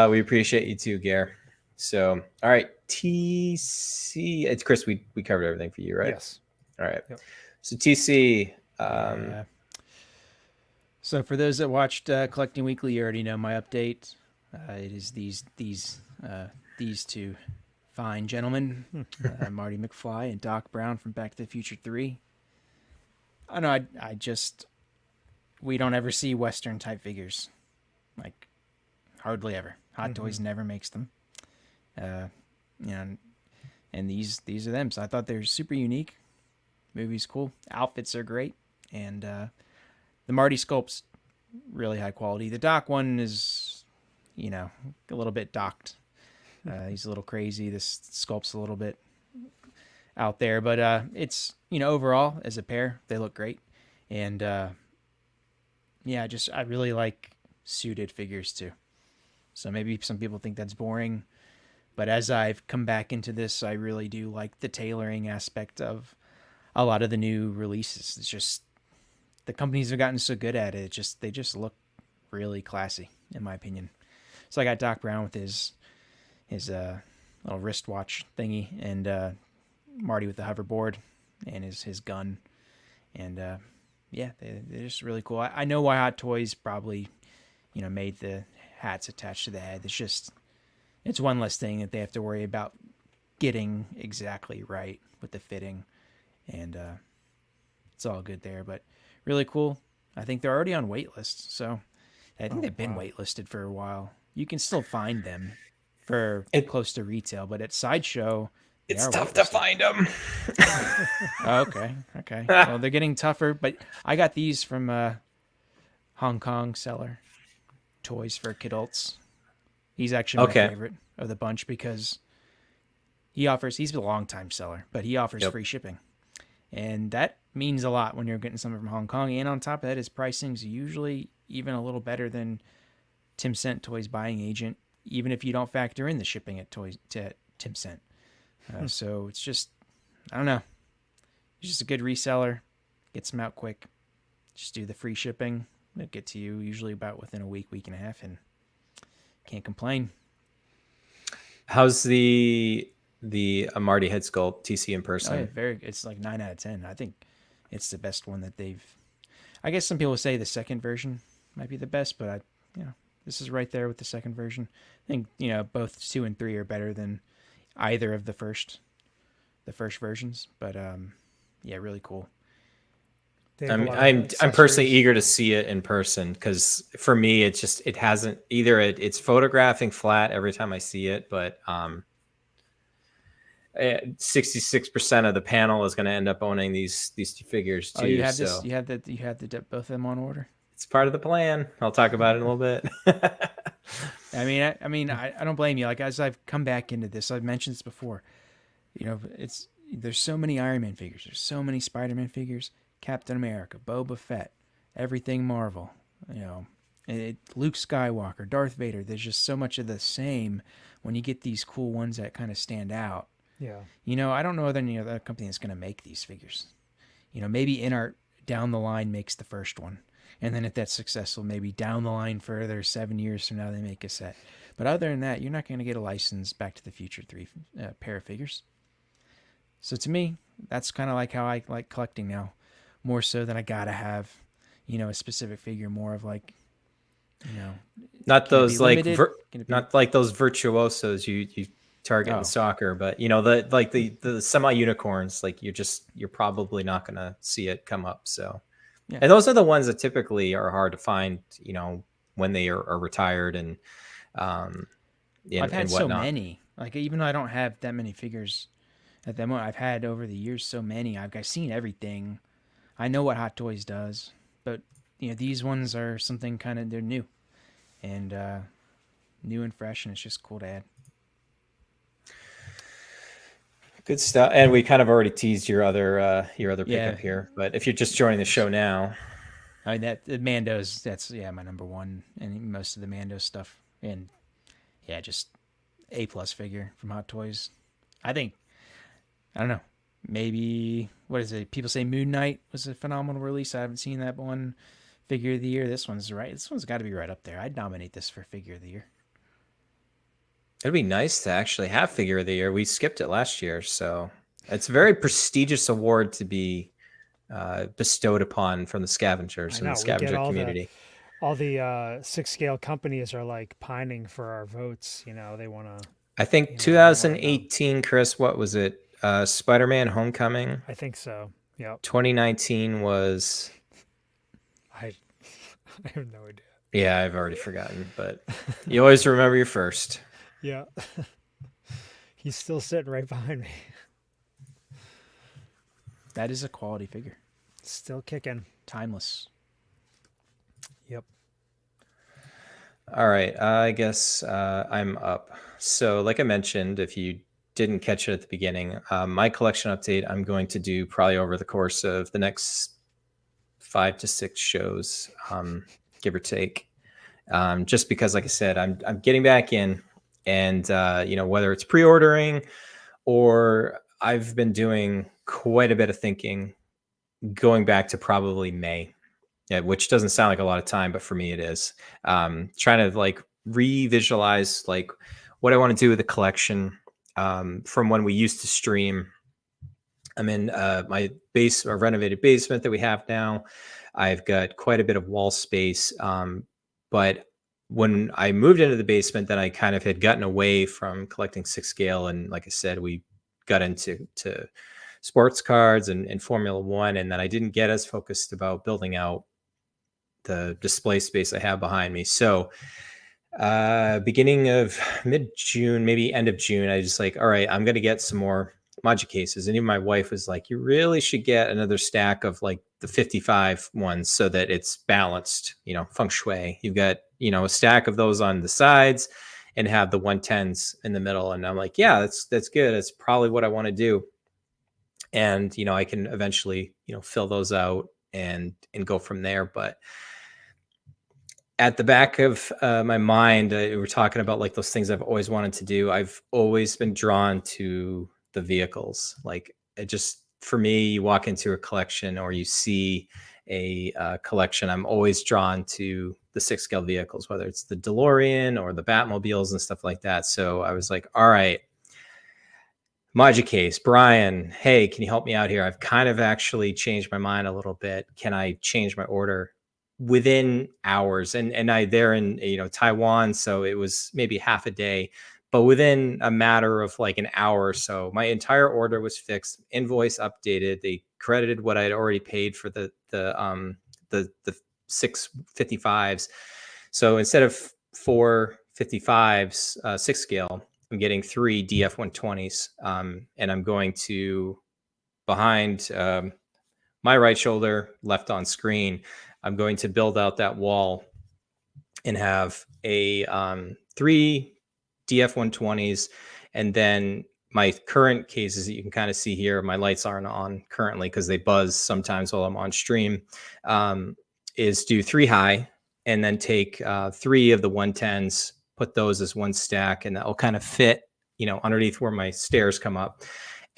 We appreciate you too, Gare. So, all right, TC. It's Chris. We covered everything for you, right? Yes. All right. Yep. So TC. So for those that watched Collecting Weekly, you already know my update. It is these two fine gentlemen, Marty McFly and Doc Brown from Back to the Future 3. I know. We don't ever see Western type figures, like hardly ever. Hot Toys never makes them. You know, and these are them. So I thought they're super unique. Movie's cool. Outfits are great, and the Marty sculpt's really high quality. The Doc one is, you know, a little bit docked. He's a little crazy. This sculpt's a little bit out there, but it's, you know, overall as a pair they look great, and yeah, I really like suited figures too. So maybe some people think that's boring, but as I've come back into this, I really do like the tailoring aspect of a lot of the new releases. It's just the companies have gotten so good at it. They just look really classy, in my opinion. So I got Doc Brown with his little wristwatch thingy, and Marty with the hoverboard and his gun, and yeah, they're just really cool. I know why Hot Toys probably, you know, made the hats attached to the head. It's one less thing that they have to worry about getting exactly right with the fitting, and it's all good there. But really cool. I think they're already on waitlist, so I think they've been waitlisted for a while. You can still find them for close to retail, but at Sideshow, it's tough to find them. Okay. Well, they're getting tougher, but I got these from Hong Kong seller, Toys for Kidults. He's actually my favorite of the bunch because he's a long-time seller, but he offers free shipping. And that means a lot when you're getting something from Hong Kong. And on top of that, his pricing's usually even a little better than Tim Cent Toys buying agent, even if you don't factor in the shipping at Tim Cent. So it's just, I don't know. He's just a good reseller. Gets them out quick. Just do the free shipping. They'll get to you usually about within a week and a half, and can't complain. How's the Marty head sculpt TC in person? Oh, yeah, it's like 9 out of 10. I think it's the best one that they've. I guess some people say the second version might be the best, but this is right there with the second version. I think, you know, both 2 and 3 are better than either of the first versions, but yeah, really cool. I'm personally eager to see it in person because for me it hasn't either. It's photographing flat every time I see it, but 66% of the panel is going to end up owning these 2 figures too. Oh, you have this. You have both of them on order. It's part of the plan. I'll talk about it in a little bit. I don't blame you. Like, as I've come back into this, I've mentioned this before. You know, there's so many Iron Man figures. There's so many Spider-Man figures. Captain America, Boba Fett, everything Marvel. You know, Luke Skywalker, Darth Vader. There's just so much of the same. When you get these cool ones that kind of stand out. Yeah. You know, I don't know any other company that's going to make these figures. You know, maybe INART down the line makes the first one. And then if that's successful, maybe down the line further, 7 years from now, they make a set. But other than that, you're not going to get a licensed Back to the Future 3 pair of figures. So to me, that's kind of like how I like collecting now. More so than I got to have, you know, a specific figure. More of like, you know. Not those like, not like those virtuosos you target in soccer, but, you know, the semi-unicorns, like you're probably not going to see it come up. So Yeah. And those are the ones that typically are hard to find, you know, when they are retired and um I've had and so whatnot. many. Like even though I don't have that many figures at the moment, I've had over the years so many. I've seen everything. I know what Hot Toys does, but you know these ones are something kind of they're new and new and fresh, and it's just cool to add. Good stuff. And we kind of already teased your other Yeah. pickup here, but if you're just joining the show now, I mean that the Mando's that's my number one, and most of the Mando stuff, and yeah, just A+ figure from Hot Toys. I think I don't know. Maybe what is it? People say Moon Knight was a phenomenal release. I haven't seen that one. Figure of the year. This one's right. This one's got to be right up there. I'd nominate this for figure of the year. it'd be nice to actually have figure of the year. We skipped it last year, so it's a very prestigious award to be bestowed upon from the Scavengers I and know the we get scavenger community. all the 6 scale companies are like pining for our votes. You know, they want to. I think You know, they wanna know. 2018, Chris, what was it? Spider-Man Homecoming. I think so. Yep. 2019 was, I I have no idea. yeah, I've already forgotten, but you always remember your first. Yeah. He's still sitting right behind me. That is a quality figure. Still kicking. Timeless. Yep. All right, I guess I'm up. So like I mentioned, if you didn't catch it at the beginning, my collection update I'm going to do probably over the course of the next 5 to 6 shows, give or take. Just because, like I said, I'm getting back in, and you know, whether it's pre-ordering or I've been doing quite a bit of thinking going back to probably May, yeah, which doesn't sound like a lot of time, but for me it is. Trying to like re-visualize like what I want to do with the collection from when we used to stream. I'm in my renovated basement that we have now. I've got quite a bit of wall space, but when I moved into the basement, then I kind of had gotten away from collecting 6 scale, and like I said, we got into sports cards and Formula One, and then I didn't get as focused about building out the display space I have behind me. So beginning of mid-June, maybe end of June, I just like, all right, I'm going to get some more Maji cases. And even my wife was like, you really should get another stack of like the 55 ones so that it's balanced, you know, feng shui. You've got, you know, a stack of those on the sides and have the 110s in the middle. And I'm like, yeah, that's good. That's probably what I want to do. And, you know, I can eventually, you know, fill those out and go from there. But at the back of my mind, we're talking about like those things I've always wanted to do. I've always been drawn to the vehicles. Like it just, for me, you walk into a collection or you see a collection, I'm always drawn to the 6 scale vehicles, whether it's the DeLorean or the Batmobiles and stuff like that. So I was like, all right, Maji case, Bryan, hey, can you help me out here? I've kind of actually changed my mind a little bit. Can I change my order within hours? And they're in, you know, Taiwan, so it was maybe half a day, but within a matter of like an hour or so, my entire order was fixed, invoice updated. They credited what I'd already paid for the 655s. So instead of 4 55s, 6 scale, I'm getting 3 DF 120s, and I'm going to, behind my right shoulder, left on screen, I'm going to build out that wall and have a 3 DF 120s, and then my current cases that you can kind of see here, my lights aren't on currently because they buzz sometimes while I'm on stream, is do 3 high and then take 3 of the 110s, put those as one stack, and that will kind of fit, you know, underneath where my stairs come up,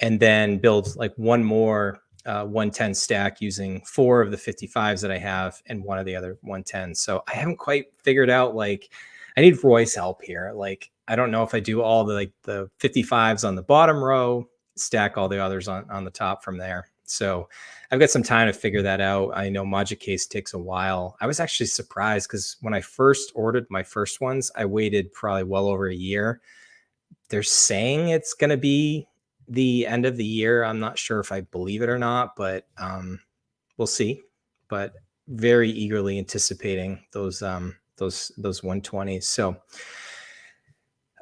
and then build like one more 110 stack using 4 of the 55s that I have and 1 of the other 110s. So I haven't quite figured out, like, I need Roy's help here. Like, I don't know if I do all the like the 55s on the bottom row, stack all the others on the top from there. So I've got some time to figure that out. I know Maji case takes a while. I was actually surprised because when I first ordered my first ones, I waited probably well over a year. They're saying it's going to be the end of the year. I'm not sure if I believe it or not, but we'll see. but very eagerly anticipating those 120s. So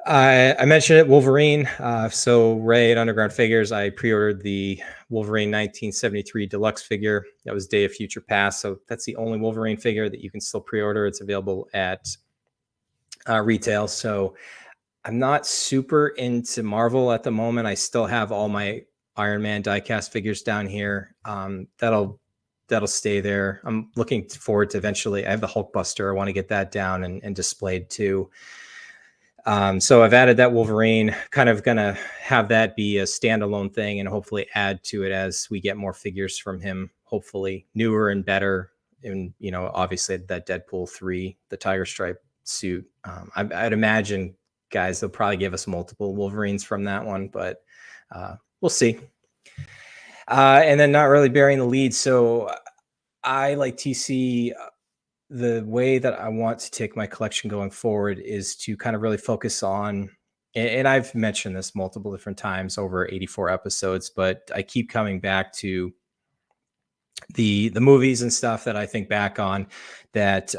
I mentioned it, Wolverine. So Ray at Underground Figures, I pre-ordered the Wolverine 1973 deluxe figure. That was Day of Future Past. So that's the only Wolverine figure that you can still pre-order. It's available at retail. So I'm not super into Marvel at the moment. I still have all my Iron Man diecast figures down here. That'll stay there. I'm looking forward to eventually. I have the Hulkbuster. I want to get that down and displayed too. So I've added that Wolverine, kind of going to have that be a standalone thing and hopefully add to it as we get more figures from him, hopefully newer and better. And, you know, obviously that Deadpool 3, the Tiger Stripe suit. I'd imagine, guys, they'll probably give us multiple Wolverines from that one, but we'll see. And then not really bearing the lead. So I, like TC, the way that I want to take my collection going forward is to kind of really focus on, and I've mentioned this multiple different times over 84 episodes, but I keep coming back to the movies and stuff that I think back on that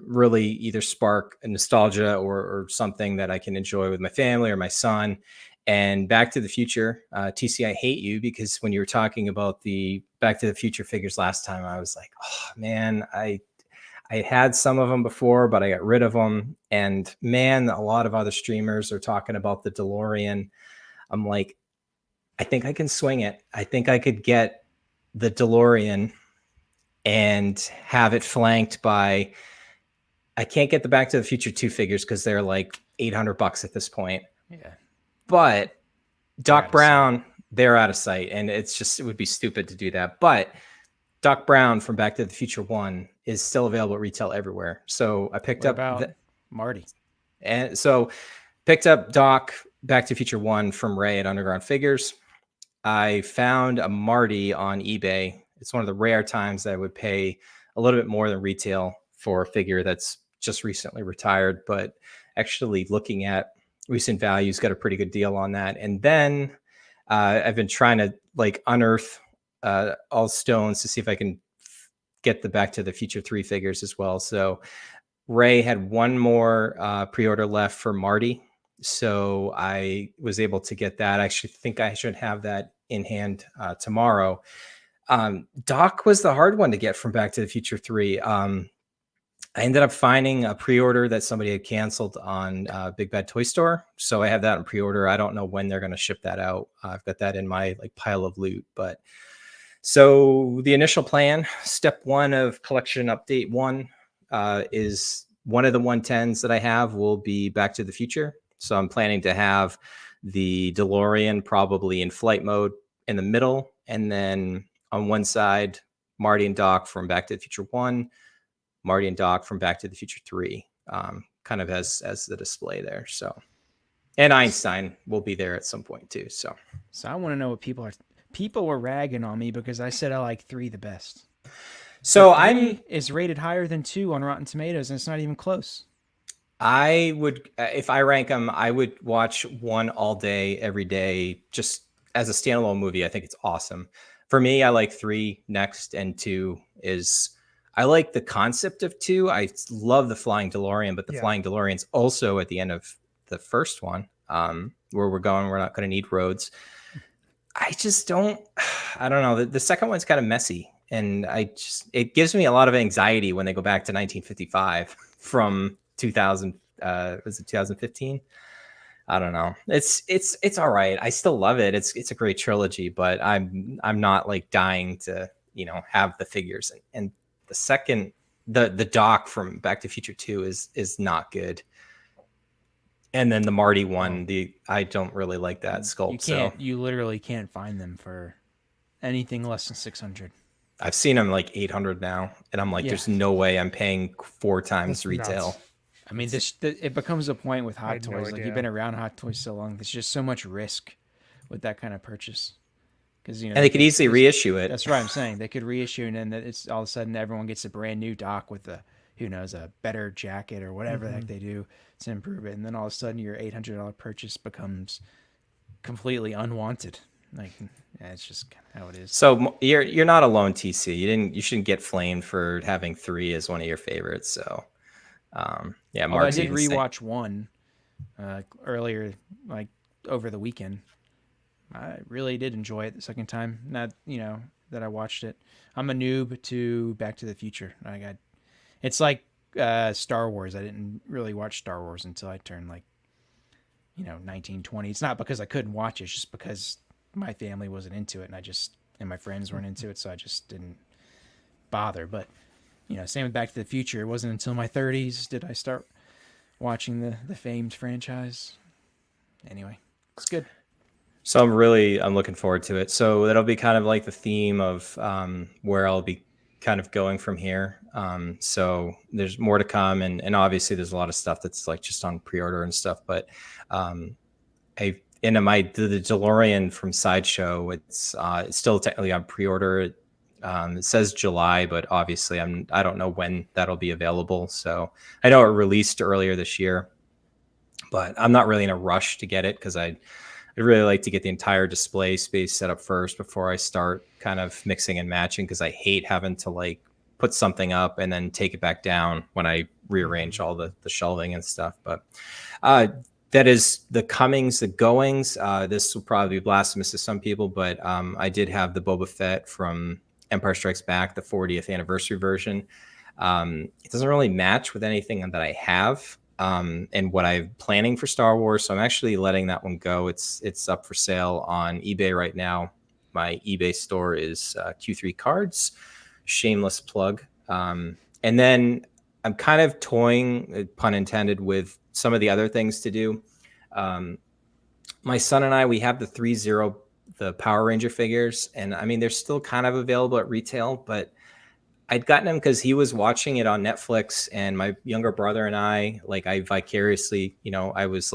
really either spark a nostalgia or something that I can enjoy with my family or my son. And Back to the Future, TC, I hate you, because when you were talking about the Back to the Future figures last time, I was like, oh man, I had some of them before, but I got rid of them. And man, a lot of other streamers are talking about the DeLorean. I'm like, I think I can swing it. I think I could get the DeLorean and have it flanked by, I can't get the Back to the Future 2 figures because they're like $800 at this point. Yeah. But Doc Brown, they're out of sight. And it would be stupid to do that. But Doc Brown from Back to the Future 1 is still available at retail everywhere. So I picked up Marty. And so picked up Doc Back to the Future 1 from Ray at Underground Figures. I found a Marty on eBay. It's one of the rare times that I would pay a little bit more than retail for a figure that's just recently retired, but actually looking at recent values, got a pretty good deal on that. And then I've been trying to like unearth all stones to see if I can get the Back to the Future 3 figures as well. So Ray had one more pre-order left for Marty. So I was able to get that. I actually think I should have that in hand tomorrow. Doc was the hard one to get from Back to the Future 3. I ended up finding a pre-order that somebody had canceled on Big Bad Toy Store. So I have that in pre-order. I don't know when they're going to ship that out. I've got that in my like pile of loot. But so the initial plan, step 1 of collection update 1 is one of the 110s that I have will be Back to the Future. So I'm planning to have the DeLorean probably in flight mode in the middle. And then on one side, Marty and Doc from Back to the Future 1, Marty and Doc from Back to the Future 3, kind of as the display there. So, and Einstein will be there at some point too. So I want to know what people were ragging on me because I said I like 3 the best. So 3 is rated higher than 2 on Rotten Tomatoes, and it's not even close. I would, if I rank them, I would watch 1 all day, every day, just as a standalone movie. I think it's awesome. For me, I like 3 next, and 2 is, I like the concept of 2. I love the Flying DeLorean, but the Flying DeLorean's also at the end of the first one, where we're going. We're not going to need roads. I don't know. The second one's kind of messy, and it gives me a lot of anxiety when they go back to 1955 from 2000. Was it 2015? I don't know. It's all right. I still love it. It's a great trilogy, but I'm not like dying to, have the figures. And the second, the Doc from Back to Future 2 is not good. And then the Marty one, I don't really like that sculpt. You literally can't find them for anything less than 600. I've seen them like 800 now, and I'm like, there's no way I'm paying 4 times retail. Nuts. I mean, it becomes a point with Hot no Toys. Like, idea. you've been around Hot Toys so long, there's just so much risk with that kind of purchase. Because and they could easily reissue it. That's right. I'm saying they could reissue, and then it's all of a sudden everyone gets a brand new Doc with a better jacket or whatever the heck they do to improve it, and then all of a sudden your $800 purchase becomes completely unwanted. Like, yeah, it's just kind of how it is. So you're not alone, TC. You shouldn't get flamed for having 3 as one of your favorites. So yeah, Although I Mark's did even saying- rewatch 1 earlier, like over the weekend. I really did enjoy it the second time. Not, that I watched it. I'm a noob to Back to the Future. It's like Star Wars. I didn't really watch Star Wars until I turned 19, 20. It's not because I couldn't watch it. It's just because my family wasn't into it, and my friends weren't into it, so I just didn't bother. But same with Back to the Future. It wasn't until my 30s did I start watching the famed franchise. Anyway, it's good. So I'm looking forward to it. So that'll be kind of like the theme of where I'll be kind of going from here. So there's more to come, and obviously there's a lot of stuff that's like just on pre-order and stuff. But the DeLorean from Sideshow, it's still technically on pre-order. It says July, but obviously I don't know when that'll be available. So I know it released earlier this year, but I'm not really in a rush to get it because I'd really like to get the entire display space set up first before I start kind of mixing and matching, because I hate having to put something up and then take it back down when I rearrange all the shelving and stuff. But that is the comings, the goings. This will probably be blasphemous to some people, but I did have the Boba Fett from Empire Strikes Back, the 40th anniversary version. It doesn't really match with anything that I have. And what I'm planning for Star Wars. So I'm actually letting that one go. It's up for sale on eBay right now. My eBay store is Q3 Cards, shameless plug. And then I'm kind of toying, pun intended, with some of the other things to do. My son and I, we have the 3-0, the Power Ranger figures. And I mean, they're still kind of available at retail, but I'd gotten him because he was watching it on Netflix, and my younger brother and I vicariously, I was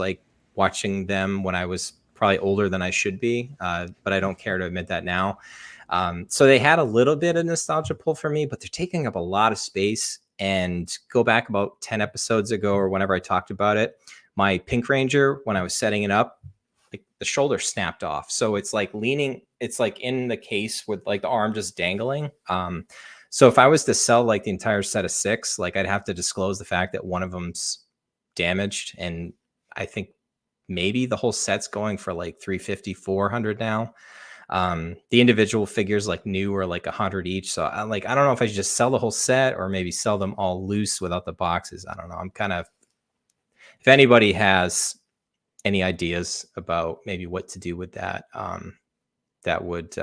watching them when I was probably older than I should be, but I don't care to admit that now. So they had a little bit of nostalgia pull for me, but they're taking up a lot of space. And go back about 10 episodes ago or whenever I talked about it, my Pink Ranger, when I was setting it up, the shoulder snapped off. So it's leaning, it's in the case with the arm just dangling. So if I was to sell the entire set of 6, I'd have to disclose the fact that one of them's damaged. And I think maybe the whole set's going for $350, $400 now. The individual figures new are $100 each. So I don't know if I should just sell the whole set or maybe sell them all loose without the boxes. I don't know. I'm kind of, if anybody has any ideas about maybe what to do with that, that would,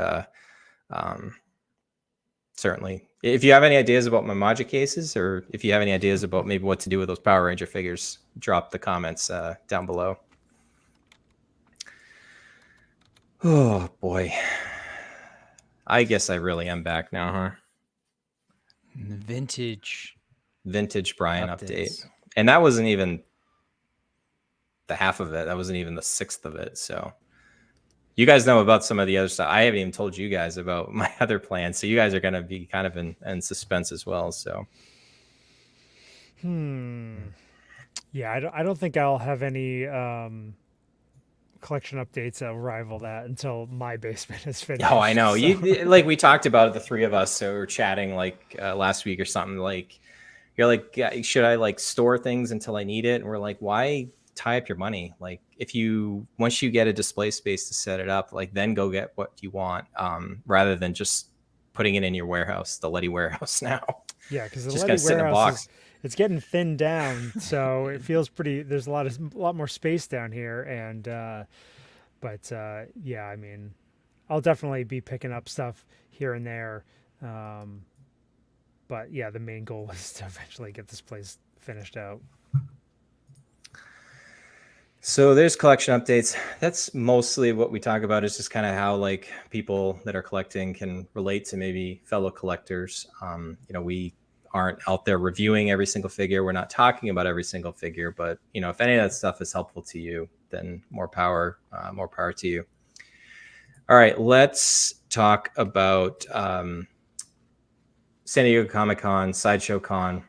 certainly, if you have any ideas about my Maja cases, or if you have any ideas about maybe what to do with those Power Ranger figures, drop the comments down below. Oh boy, I guess I really am back now, huh? Vintage Bryan updates. update, and that wasn't even the half of it. That wasn't even the 6th of it. So you guys know about some of the other stuff. I haven't even told you guys about my other plans. So you guys are going to be kind of in suspense as well. So. Yeah, I don't think I'll have any collection updates that will rival that until my basement is finished. Oh, I know. So. You we talked about it, the 3 of us. So we were chatting last week or something. You're should I store things until I need it? And we're why tie up your money? Once you get a display space to set it up, then go get what you want, rather than just putting it in your warehouse, the Letty warehouse now. Yeah, because the just Letty gonna sit in a box. It's getting thinned down, so it feels pretty. There's a lot more space down here, and but yeah, I mean, I'll definitely be picking up stuff here and there. But yeah, the main goal is to eventually get this place finished out. So there's collection updates. That's mostly what we talk about, is just kind of how people that are collecting can relate to maybe fellow collectors. We aren't out there reviewing every single figure. We're not talking about every single figure, but if any of that stuff is helpful to you, then more power to you. All right, let's talk about San Diego Comic-Con, Sideshow Con.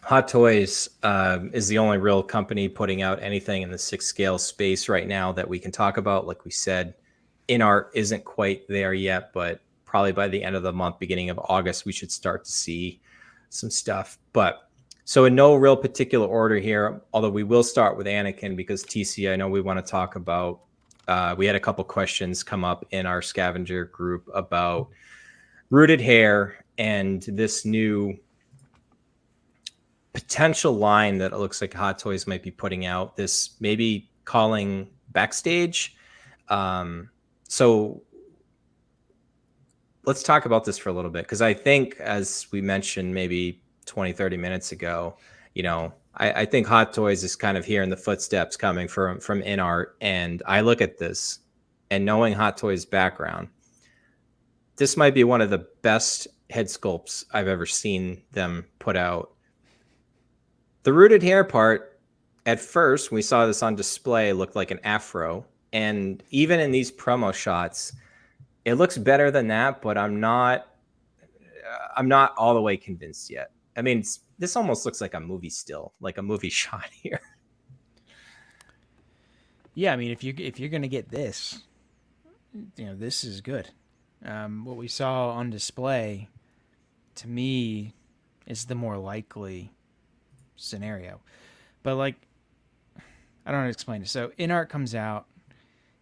Hot Toys is the only real company putting out anything in the 6 scale space right now that we can talk about. Like we said, INART isn't quite there yet, but probably by the end of the month, beginning of August, we should start to see some stuff. But so in no real particular order here, although we will start with Anakin because TC, I know we want to talk about. We had a couple questions come up in our scavenger group about rooted hair and this new potential line that it looks like Hot Toys might be putting out. This maybe calling backstage. So let's talk about this for a little bit, because I think, as we mentioned maybe 20, 30 minutes ago, I think Hot Toys is kind of here in the footsteps coming from INART. And I look at this and knowing Hot Toys' background, this might be one of the best head sculpts I've ever seen them put out. The rooted hair part, at first, when we saw this on display, looked like an afro. And even in these promo shots, it looks better than that, but I'm not all the way convinced yet. I mean, this almost looks like a movie still, like a movie shot here. Yeah, I mean, if you're gonna get this, this is good. What we saw on display, to me, is the more likely scenario. But like, I don't know how to explain it. So INART comes out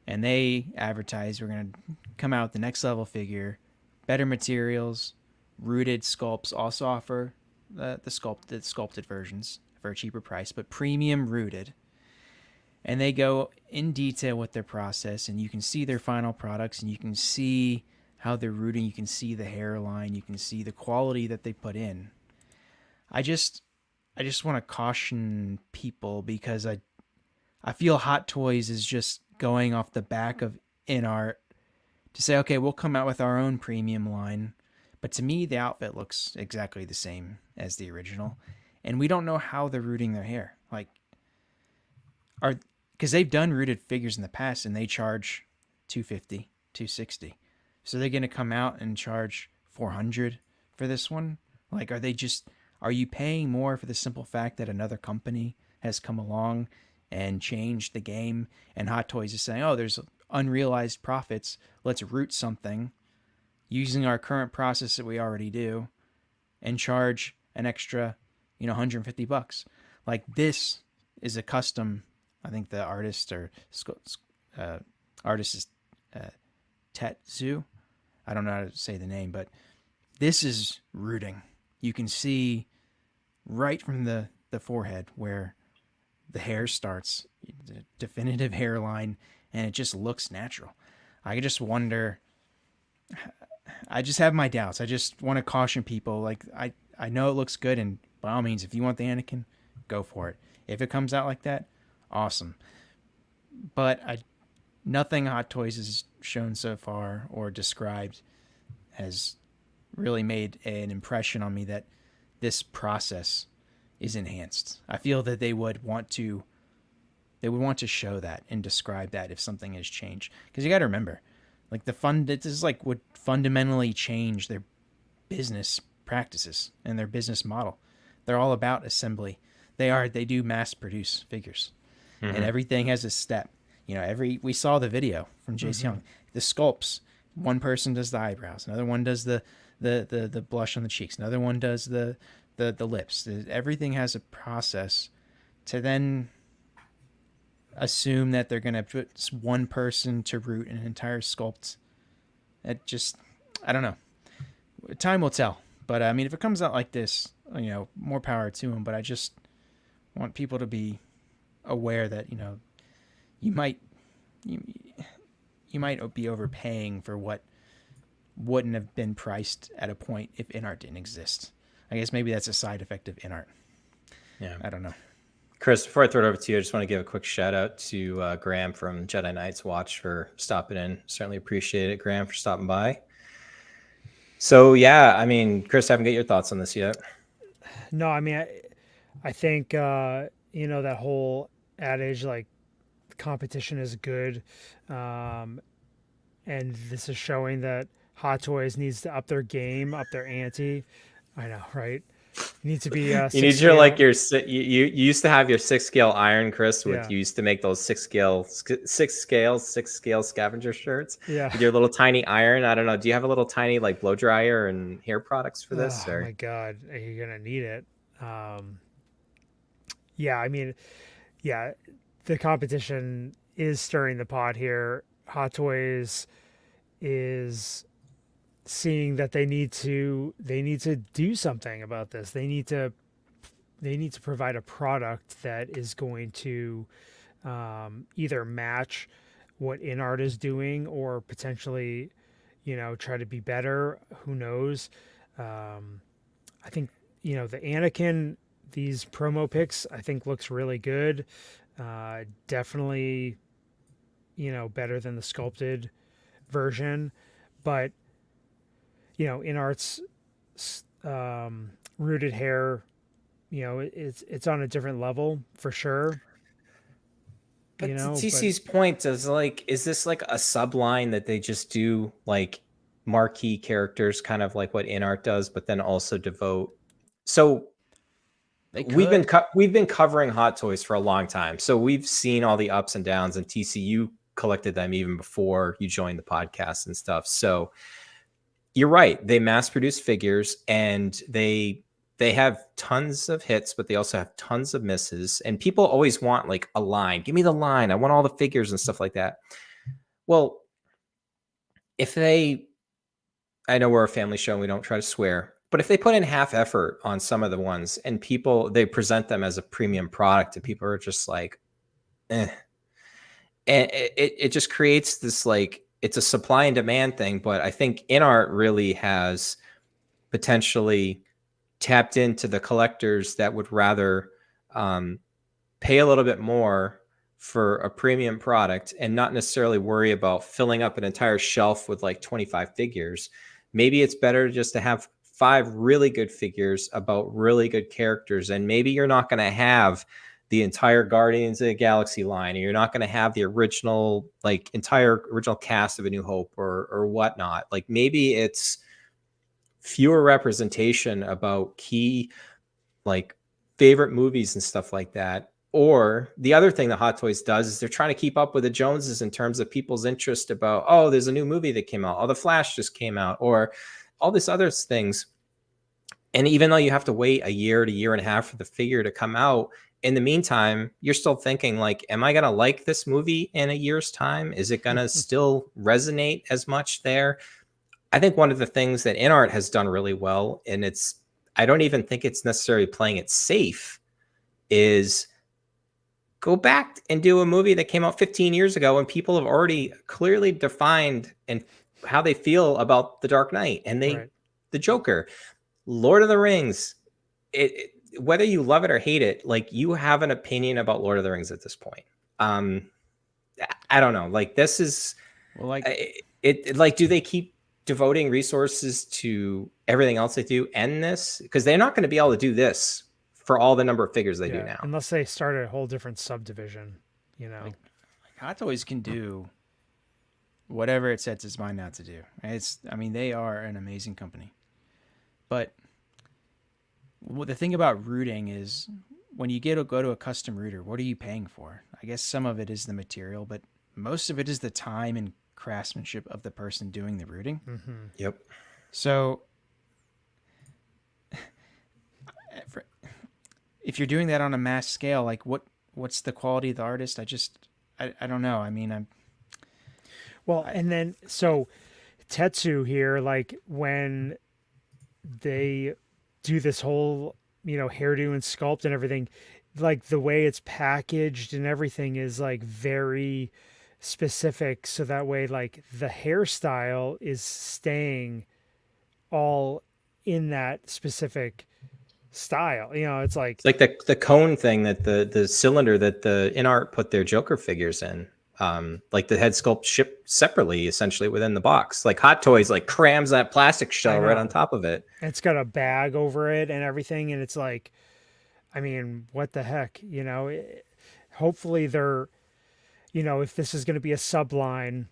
and they advertise we're going to come out with the next level figure, better materials, rooted sculpts. Also offer the sculpted versions for a cheaper price, but premium rooted. And they go in detail with their process, and you can see their final products, and you can see how they're rooting. You can see the hairline. You can see the quality that they put in. I just want to caution people, because I feel Hot Toys is just going off the back of INART to say, okay, we'll come out with our own premium line. But to me, the outfit looks exactly the same as the original. And we don't know how they're rooting their hair. Like, because they've done rooted figures in the past and they charge $250, $260. So they're going to come out and charge $400 for this one? Like, are you paying more for the simple fact that another company has come along and changed the game, and Hot Toys is saying, oh, there's unrealized profits, let's root something using our current process that we already do and charge an extra, $150? Like, this is a custom. I think the artist is Tetsu. I don't know how to say the name, but this is rooting. You can see right from the forehead where the hair starts, the definitive hairline, and it just looks natural. I just wonder, I just have my doubts. I just want to caution people. Like, I know it looks good, and by all means, if you want the Anakin, go for it. If it comes out like that, awesome. But nothing Hot Toys has shown so far or described has really made an impression on me that this process is enhanced. I feel that they would want to show that and describe that if something has changed. Because you got to remember, like, this is like would fundamentally change their business practices and their business model. They're all about assembly. They do mass produce figures, and everything has a step. We saw the video from Jace Young. The sculpts, one person does the eyebrows, another one does the blush on the cheeks, another one does the lips. Everything has a process to then assume that they're going to put one person to root an entire sculpt. I don't know. Time will tell. But I mean, if it comes out like this, more power to them. But I just want people to be aware that, you might be overpaying for what wouldn't have been priced at a point if INART didn't exist. I guess maybe that's a side effect of INART. Yeah. I don't know. Chris, before I throw it over to you, I just want to give a quick shout out to Graham from Jedi Knights Watch for stopping in. Certainly appreciate it, Graham, for stopping by. So, yeah, I mean, Chris, I haven't got your thoughts on this yet. No, I mean, I think, that whole adage, like, competition is good. And this is showing that Hot Toys needs to up their game, up their ante. I know, right? You need to be You six need your scale. like your you used to have your 6 scale iron, Chris. With Yeah. you used to make those 6 scale scavenger shirts Yeah. with your little tiny iron. I don't know. Do you have a little tiny like blow dryer and hair products for this? Oh Or my God, you're gonna need it. Yeah, I mean, yeah, the competition is stirring the pot here. Hot Toys is seeing that they need to do something about this. They need to provide a product that is going to either match what INART is doing or potentially, try to be better. Who knows? I think, the Anakin, these promo pics, I think looks really good. Definitely, better than the sculpted version. But, INART's rooted hair, it's on a different level for sure. But You to know, TC's point is like, is this like a subline that they just do like marquee characters, kind of like what InArt does, but then also devote? So They we've been could. we've been covering Hot Toys for a long time, so we've seen all the ups and downs. And TCU collected them even before you joined the podcast and stuff. So you're right; they mass produce figures, and they have tons of hits, but they also have tons of misses. And people always want like a line. Give me the line. I want all the figures and stuff like that. Well, if they, I know we're a family show and we don't try to swear, but if they put in half effort on some of the ones and they present them as a premium product and people are just like, eh. And it just creates this, like, it's a supply and demand thing. But I think InArt really has potentially tapped into the collectors that would rather pay a little bit more for a premium product and not necessarily worry about filling up an entire shelf with like 25 figures. Maybe it's better just to have 5 really good figures about really good characters. And maybe you're not going to have the entire Guardians of the Galaxy line, or you're not going to have the original, like entire original cast of A New Hope or whatnot. Like maybe it's fewer representation about key like favorite movies and stuff like that. Or the other thing that Hot Toys does is they're trying to keep up with the Joneses in terms of people's interest about, oh, there's a new movie that came out, oh, The Flash just came out, or all this other things. And even though you have to wait a year to year and a half for the figure to come out, in the meantime, you're still thinking like, am I going to like this movie in a year's time? Is it going to still resonate as much there? I think one of the things that InArt has done really well, and I don't even think it's necessarily playing it safe, is go back and do a movie that came out 15 years ago and people have already clearly defined and how they feel about The Dark Knight and right. the Joker, Lord of the Rings. Whether you love it or hate it, like, you have an opinion about Lord of the Rings at this point. I don't know. Like, this is, Well, like like, do they keep devoting resources to everything else they do and this? Because they're not going to be able to do this for all the number of figures they do now. Unless they start a whole different subdivision, Like Hot Toys can do whatever it sets its mind out to do. I mean, they are an amazing company. But the thing about rooting is when you go to a custom rooter, what are you paying for? I guess some of it is the material, but most of it is the time and craftsmanship of the person doing the rooting. Mm-hmm. Yep. So if you're doing that on a mass scale, like what's the quality of the artist? I don't know. I mean, Well, and then so Tetsu here, like when they do this whole, hairdo and sculpt and everything, like the way it's packaged and everything is like very specific. So that way, like the hairstyle is staying all in that specific style. It's like the cone thing, that the cylinder that the InArt put their Joker figures in. Like the head sculpt shipped separately, essentially within the box. Like Hot Toys like crams that plastic shell right on top of it. It's got a bag over it and everything, and it's like, I mean, what the heck, hopefully they're, if this is going to be a subline,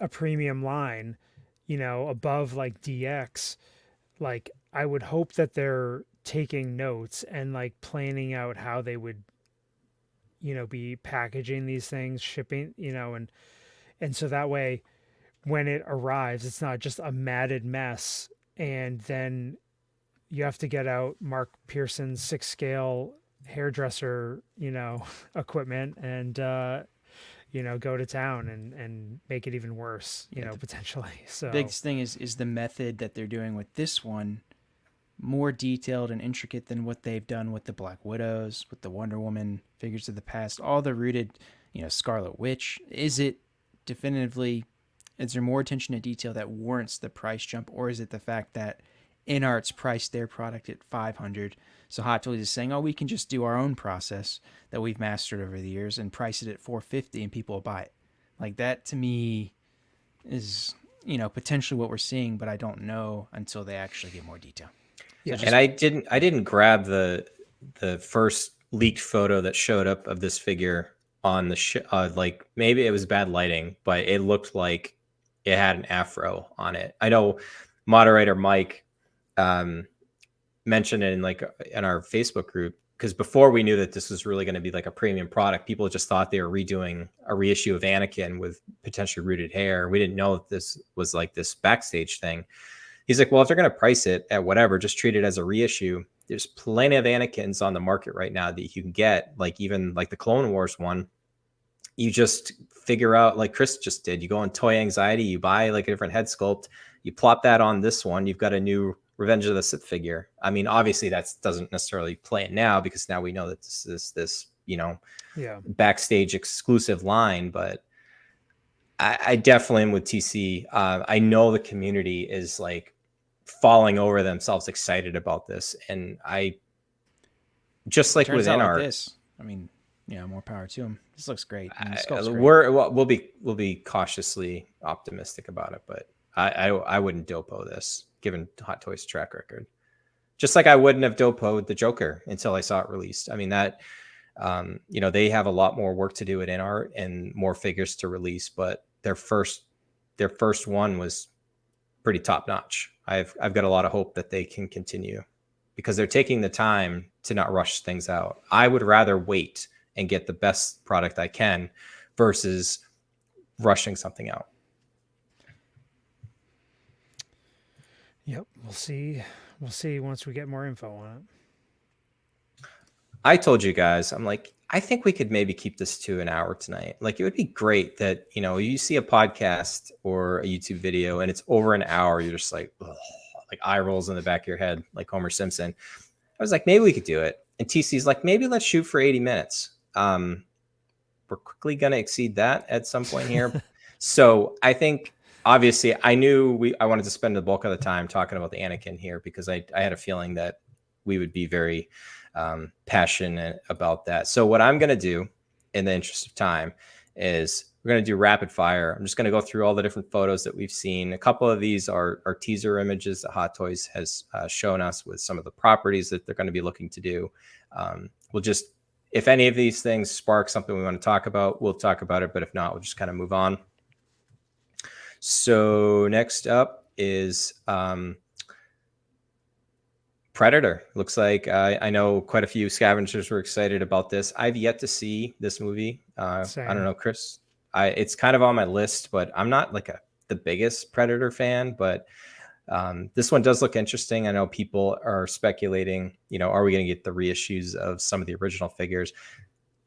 a premium line, above like DX, like I would hope that they're taking notes and like planning out how they would, be packaging these things, shipping, and so that way when it arrives, it's not just a matted mess. And then you have to get out Mark Pearson's 6 scale hairdresser, equipment and, go to town and make it even worse, potentially. So Biggest thing is the method that they're doing with this one more detailed and intricate than what they've done with the Black Widows, with the Wonder Woman figures of the past, all the rooted, Scarlet Witch. Is there more attention to detail that warrants the price jump, or is it the fact that INART's priced their product at $500, so Hot Toys is saying, oh, we can just do our own process that we've mastered over the years and price it at $450 and people will buy it? Like, that to me is, potentially what we're seeing, but I don't know until they actually get more detail. Yeah, and I didn't grab the first leaked photo that showed up of this figure on the like maybe it was bad lighting, but it looked like it had an afro on it. I know moderator Mike mentioned it in our Facebook group, because before we knew that this was really going to be like a premium product, people just thought they were redoing a reissue of Anakin with potentially rooted hair. We didn't know that this was like this backstage thing. He's like, well, if they're going to price it at whatever, just treat it as a reissue. There's plenty of Anakins on the market right now that you can get, like even like the Clone Wars one. You just figure out, like Chris just did, you go on Toy Anxiety, you buy like a different head sculpt, you plop that on this one, you've got a new Revenge of the Sith figure. I mean, obviously that doesn't necessarily play it now, because now we know that this is this, backstage exclusive line, but I definitely am with TC. I know the community is like falling over themselves excited about this, and I just like with INART. Like this, I mean, more power to them. This looks great. I mean, we'll be cautiously optimistic about it, but I wouldn't dopo this given Hot Toys' track record. Just like I wouldn't have dopoed the Joker until I saw it released. I mean, that they have a lot more work to do at INART and more figures to release, but their first one was pretty top notch. I've got a lot of hope that they can continue, because they're taking the time to not rush things out. I would rather wait and get the best product I can versus rushing something out. Yep, we'll see. We'll see once we get more info on it. I told you guys, I'm like, I think we could maybe keep this to an hour tonight. Like, it would be great that, you see a podcast or a YouTube video and it's over an hour. You're just like, ugh, like eye rolls in the back of your head, like Homer Simpson. I was like, maybe we could do it. And TC's like, maybe let's shoot for 80 minutes. We're quickly going to exceed that at some point here. So I think, obviously, I knew I wanted to spend the bulk of the time talking about the Anakin here, because I had a feeling that we would be very passionate about that. So what I'm going to do in the interest of time is we're going to do rapid fire. I'm just going to go through all the different photos that we've seen. A couple of these are teaser images that Hot Toys has shown us with some of the properties that they're going to be looking to do. We'll just, if any of these things spark something we want to talk about, we'll talk about it. But if not, we'll just kind of move on. So next up is Predator. Looks like I know quite a few scavengers were excited about this. I've yet to see this movie. I don't know, Chris. It's kind of on my list, but I'm not like the biggest Predator fan. But this one does look interesting. I know people are speculating, are we going to get the reissues of some of the original figures?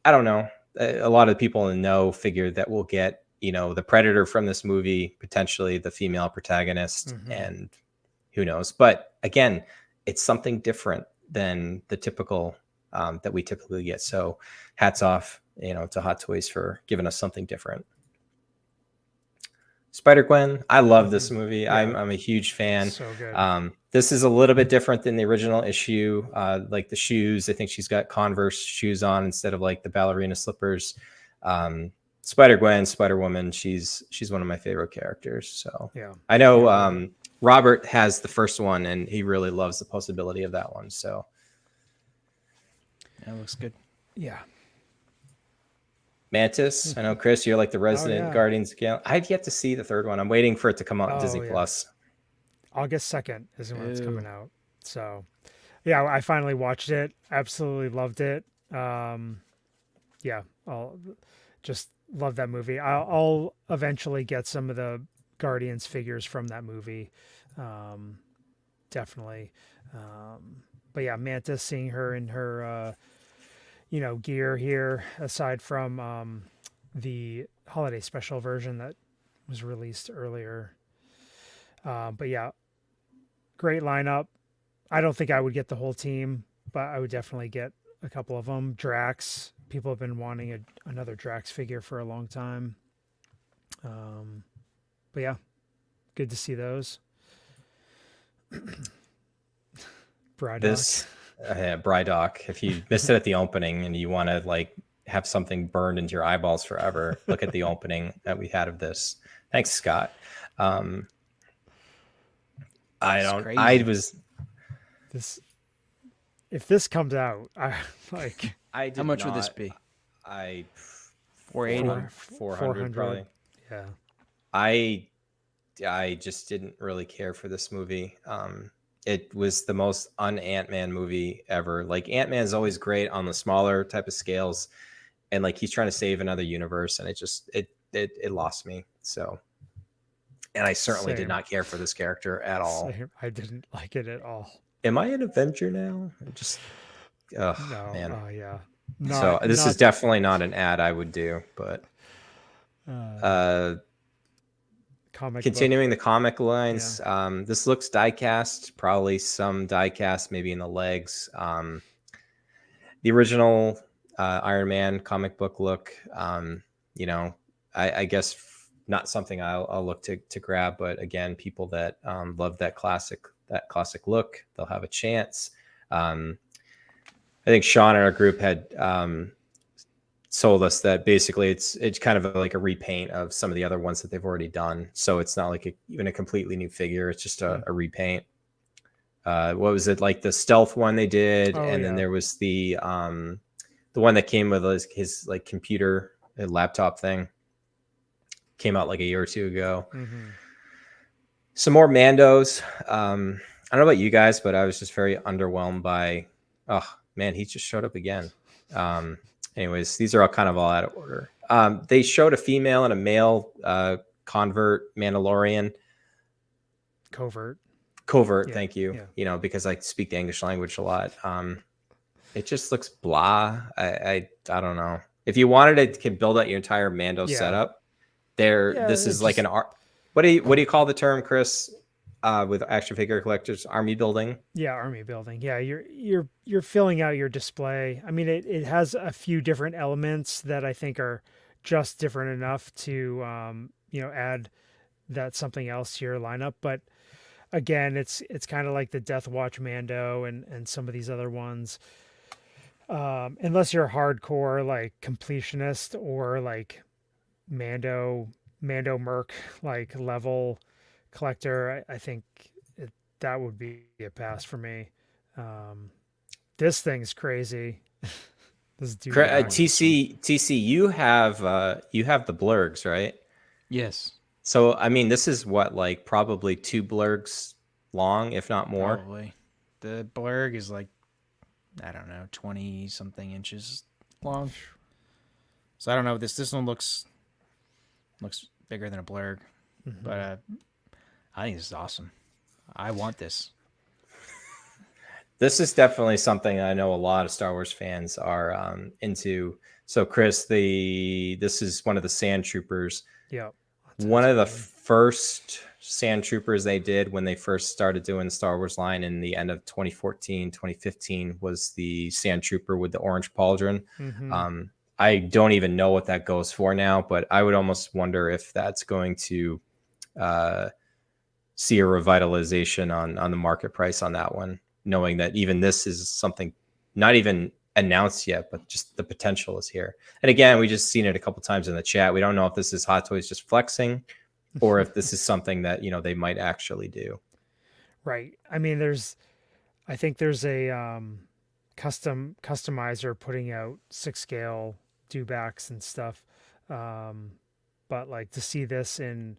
I don't know. A lot of the people in the know figure that we'll get, the Predator from this movie, potentially the female protagonist, and who knows. But again, it's something different than the typical that we typically get. So hats off, to Hot Toys for giving us something different. Spider-Gwen, I love this movie. Yeah. I'm a huge fan. So good. This is a little bit different than the original issue. Like the shoes, I think she's got Converse shoes on instead of like the ballerina slippers. Spider-Gwen, Spider-Woman, she's one of my favorite characters. So yeah, I know Robert has the first one and he really loves the possibility of that one. So that looks good. Yeah. Mantis, I know, Chris, you're like the resident Guardians account. I've yet to see the third one. I'm waiting for it to come out on Disney Plus. August 2nd is when it's coming out. So, yeah, I finally watched it. Absolutely loved it. Yeah, I'll just love that movie. I'll eventually get some of the Guardians figures from that movie. Definitely. But yeah, Mantis, seeing her in her, gear here, aside from the holiday special version that was released earlier. But yeah, great lineup. I don't think I would get the whole team, but I would definitely get a couple of them. Drax. People have been wanting another Drax figure for a long time. But yeah, good to see those. This Brydock, if you missed it at the opening and you want to like have something burned into your eyeballs forever, look at the opening that we had of this. Thanks, Scott. If this comes out, I like. How much would this be? 480, 400 probably. Yeah. I just didn't really care for this movie. It was the most un-Ant-Man movie ever. Like, Ant-Man's always great on the smaller type of scales, and like he's trying to save another universe, and it lost me. So, and I certainly did not care for this character at all. Same. I didn't like it at all. Am I an Avenger now? No. Man. Oh yeah. This is definitely not an ad I would do, but continuing the comic lines. Yeah. This looks die-cast, probably some die-cast maybe in the legs. The original Iron Man comic book look, I guess not something I'll look to grab, but again, people that love that classic look, they'll have a chance. I think Sean in our group had sold us that basically it's kind of like a repaint of some of the other ones that they've already done. So it's not like even a completely new figure. It's just a repaint. What was it, like the stealth one they did? Then there was the one that came with his like computer laptop thing. Came out like a year or two ago. Mm-hmm. Some more Mandos. I don't know about you guys, but I was just very underwhelmed by, oh man, he just showed up again. Anyways, these are all kind of all out of order. They showed a female and a male convert Mandalorian. Covert. Yeah. Thank you. Yeah. Because I speak the English language a lot. It just looks blah. I don't know. If you wanted to build out your entire Mando setup, this is like an art. What do you call the term, Chris? With action figure collectors, army building. Yeah, army building. Yeah, you're filling out your display. I mean, it has a few different elements that I think are just different enough to add that something else to your lineup. But again, it's kind of like the Death Watch Mando and some of these other ones. Unless you're a hardcore like completionist or like Mando Merc like level collector, I think that would be a pass for me. This thing's crazy. This dude TC, you have the blurgs, right? Yes. So I mean, this is what, like probably 2 blurgs long, if not more. Probably. The blurg is like, I don't know, 20 something inches long. So I don't know. This one looks bigger than a blurg, but I think this is awesome. I want this. This is definitely something I know a lot of Star Wars fans are into. So, Chris, this is one of the Sand Troopers. Yeah. One of the first Sand Troopers they did when they first started doing the Star Wars line in the end of 2014, 2015 was the Sand Trooper with the orange pauldron. Mm-hmm. I don't even know what that goes for now, but I would almost wonder if that's going to see a revitalization on the market price on that one, knowing that even this is something not even announced yet, but just the potential is here. And again, we just seen it a couple times in the chat. We don't know if this is Hot Toys just flexing or if this is something that, they might actually do. Right. I mean, I think there's a customizer putting out 6 scale dewbacks and stuff. But like to see this in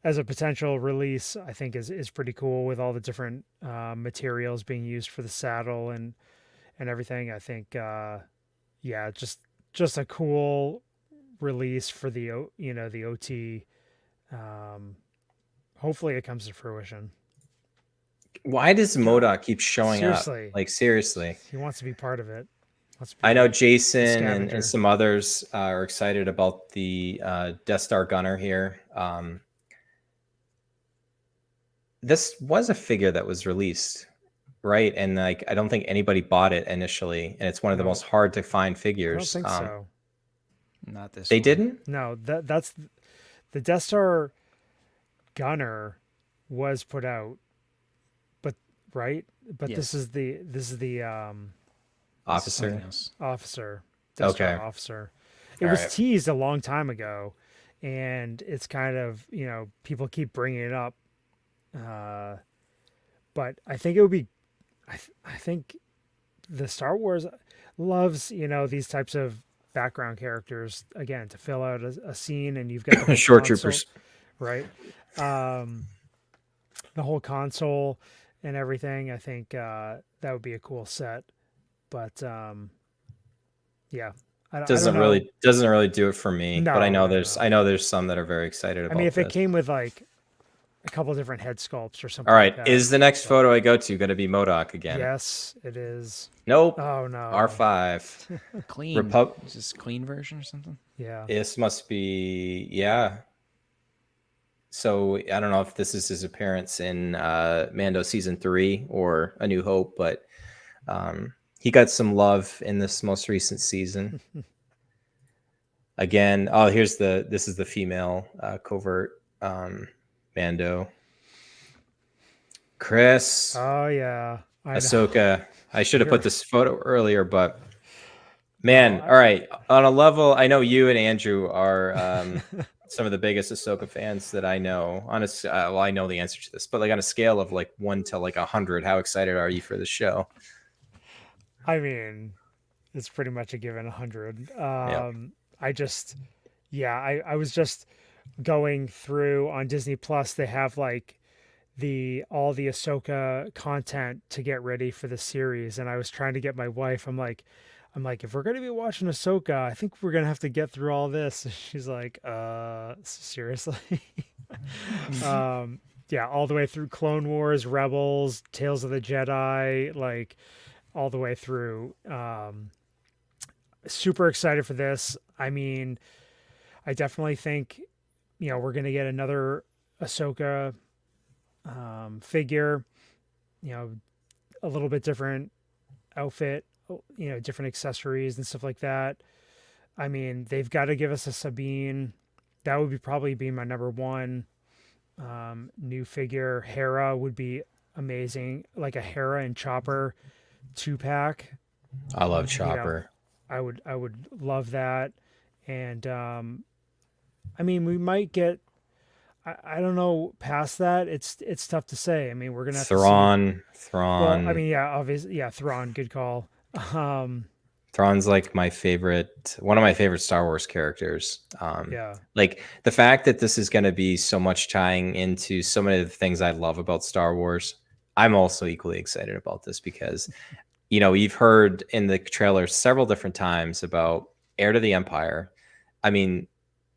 as a potential release, I think is pretty cool with all the different materials being used for the saddle and everything. I think yeah, just a cool release for the the OT. Hopefully it comes to fruition. Why does MODOK keep showing Seriously. up? Like, seriously. He wants to be part of it. I know Jason Scavenger. and some others are excited about the Death Star Gunner here. This was a figure that was released, right? And like, I don't think anybody bought it initially, and it's one of the most hard to find I figures. don't think so. Not this. They one. didn't? No, that's the Death Star Gunner was put out, but right. But Yes. this is the Officer. Something else. officer. Death Star Okay. officer. It All was right. teased a long time ago, and it's kind of people keep bringing it up. But I think it would be. I think the Star Wars loves these types of background characters again to fill out a scene, and you've got the whole Shore console, Troopers. right? The whole console and everything. I think that would be a cool set, but yeah, I Doesn't don't know. really do it for me. No, but I know no, there's no. I know there's some that are very excited about I mean, if this. it came with like a couple different head sculpts or something. All right, like that, is the next photo I go to going to be MODOK again? Yes, it is. Nope. Oh no. R5. Clean. Is this clean version or something? Yeah. This must be, yeah. So I don't know if this is his appearance in Mando season 3 or A New Hope, but he got some love in this most recent season. Again, oh, this is the female covert Mando. Chris, Oh yeah. I know. Ahsoka. I should have put this photo earlier, but man, all right. On a level, I know you and Andrew are some of the biggest Ahsoka fans that I know. Well, I know the answer to this, but like on a scale of like 1 to like 100, how excited are you for the show? I mean, it's pretty much a given 100. I just, yeah, I was just going through on Disney Plus. They have like all the Ahsoka content to get ready for the series, and I was trying to get my wife. I'm like, if we're gonna be watching Ahsoka, I think we're gonna have to get through all this. And she's like, seriously? Yeah, all the way through Clone Wars, Rebels, Tales of the Jedi, like all the way through. Super excited for this. I mean, I definitely think we're gonna get another Ahsoka figure, a little bit different outfit, different accessories and stuff like that. I mean, they've got to give us a Sabine. That would probably be my number one new figure. Hera would be amazing, like a Hera and Chopper 2-pack. I love Chopper. I would love that. And I mean, we might get. I don't know. Past that, it's tough to say. I mean, we're gonna have Thrawn. to see. Well, I mean, yeah, obviously, yeah, Thrawn, good call. Thrawn's like one of my favorite Star Wars characters. Yeah. Like the fact that this is going to be so much tying into so many of the things I love about Star Wars. I'm also equally excited about this because, you've heard in the trailer several different times about Heir to the Empire. I mean,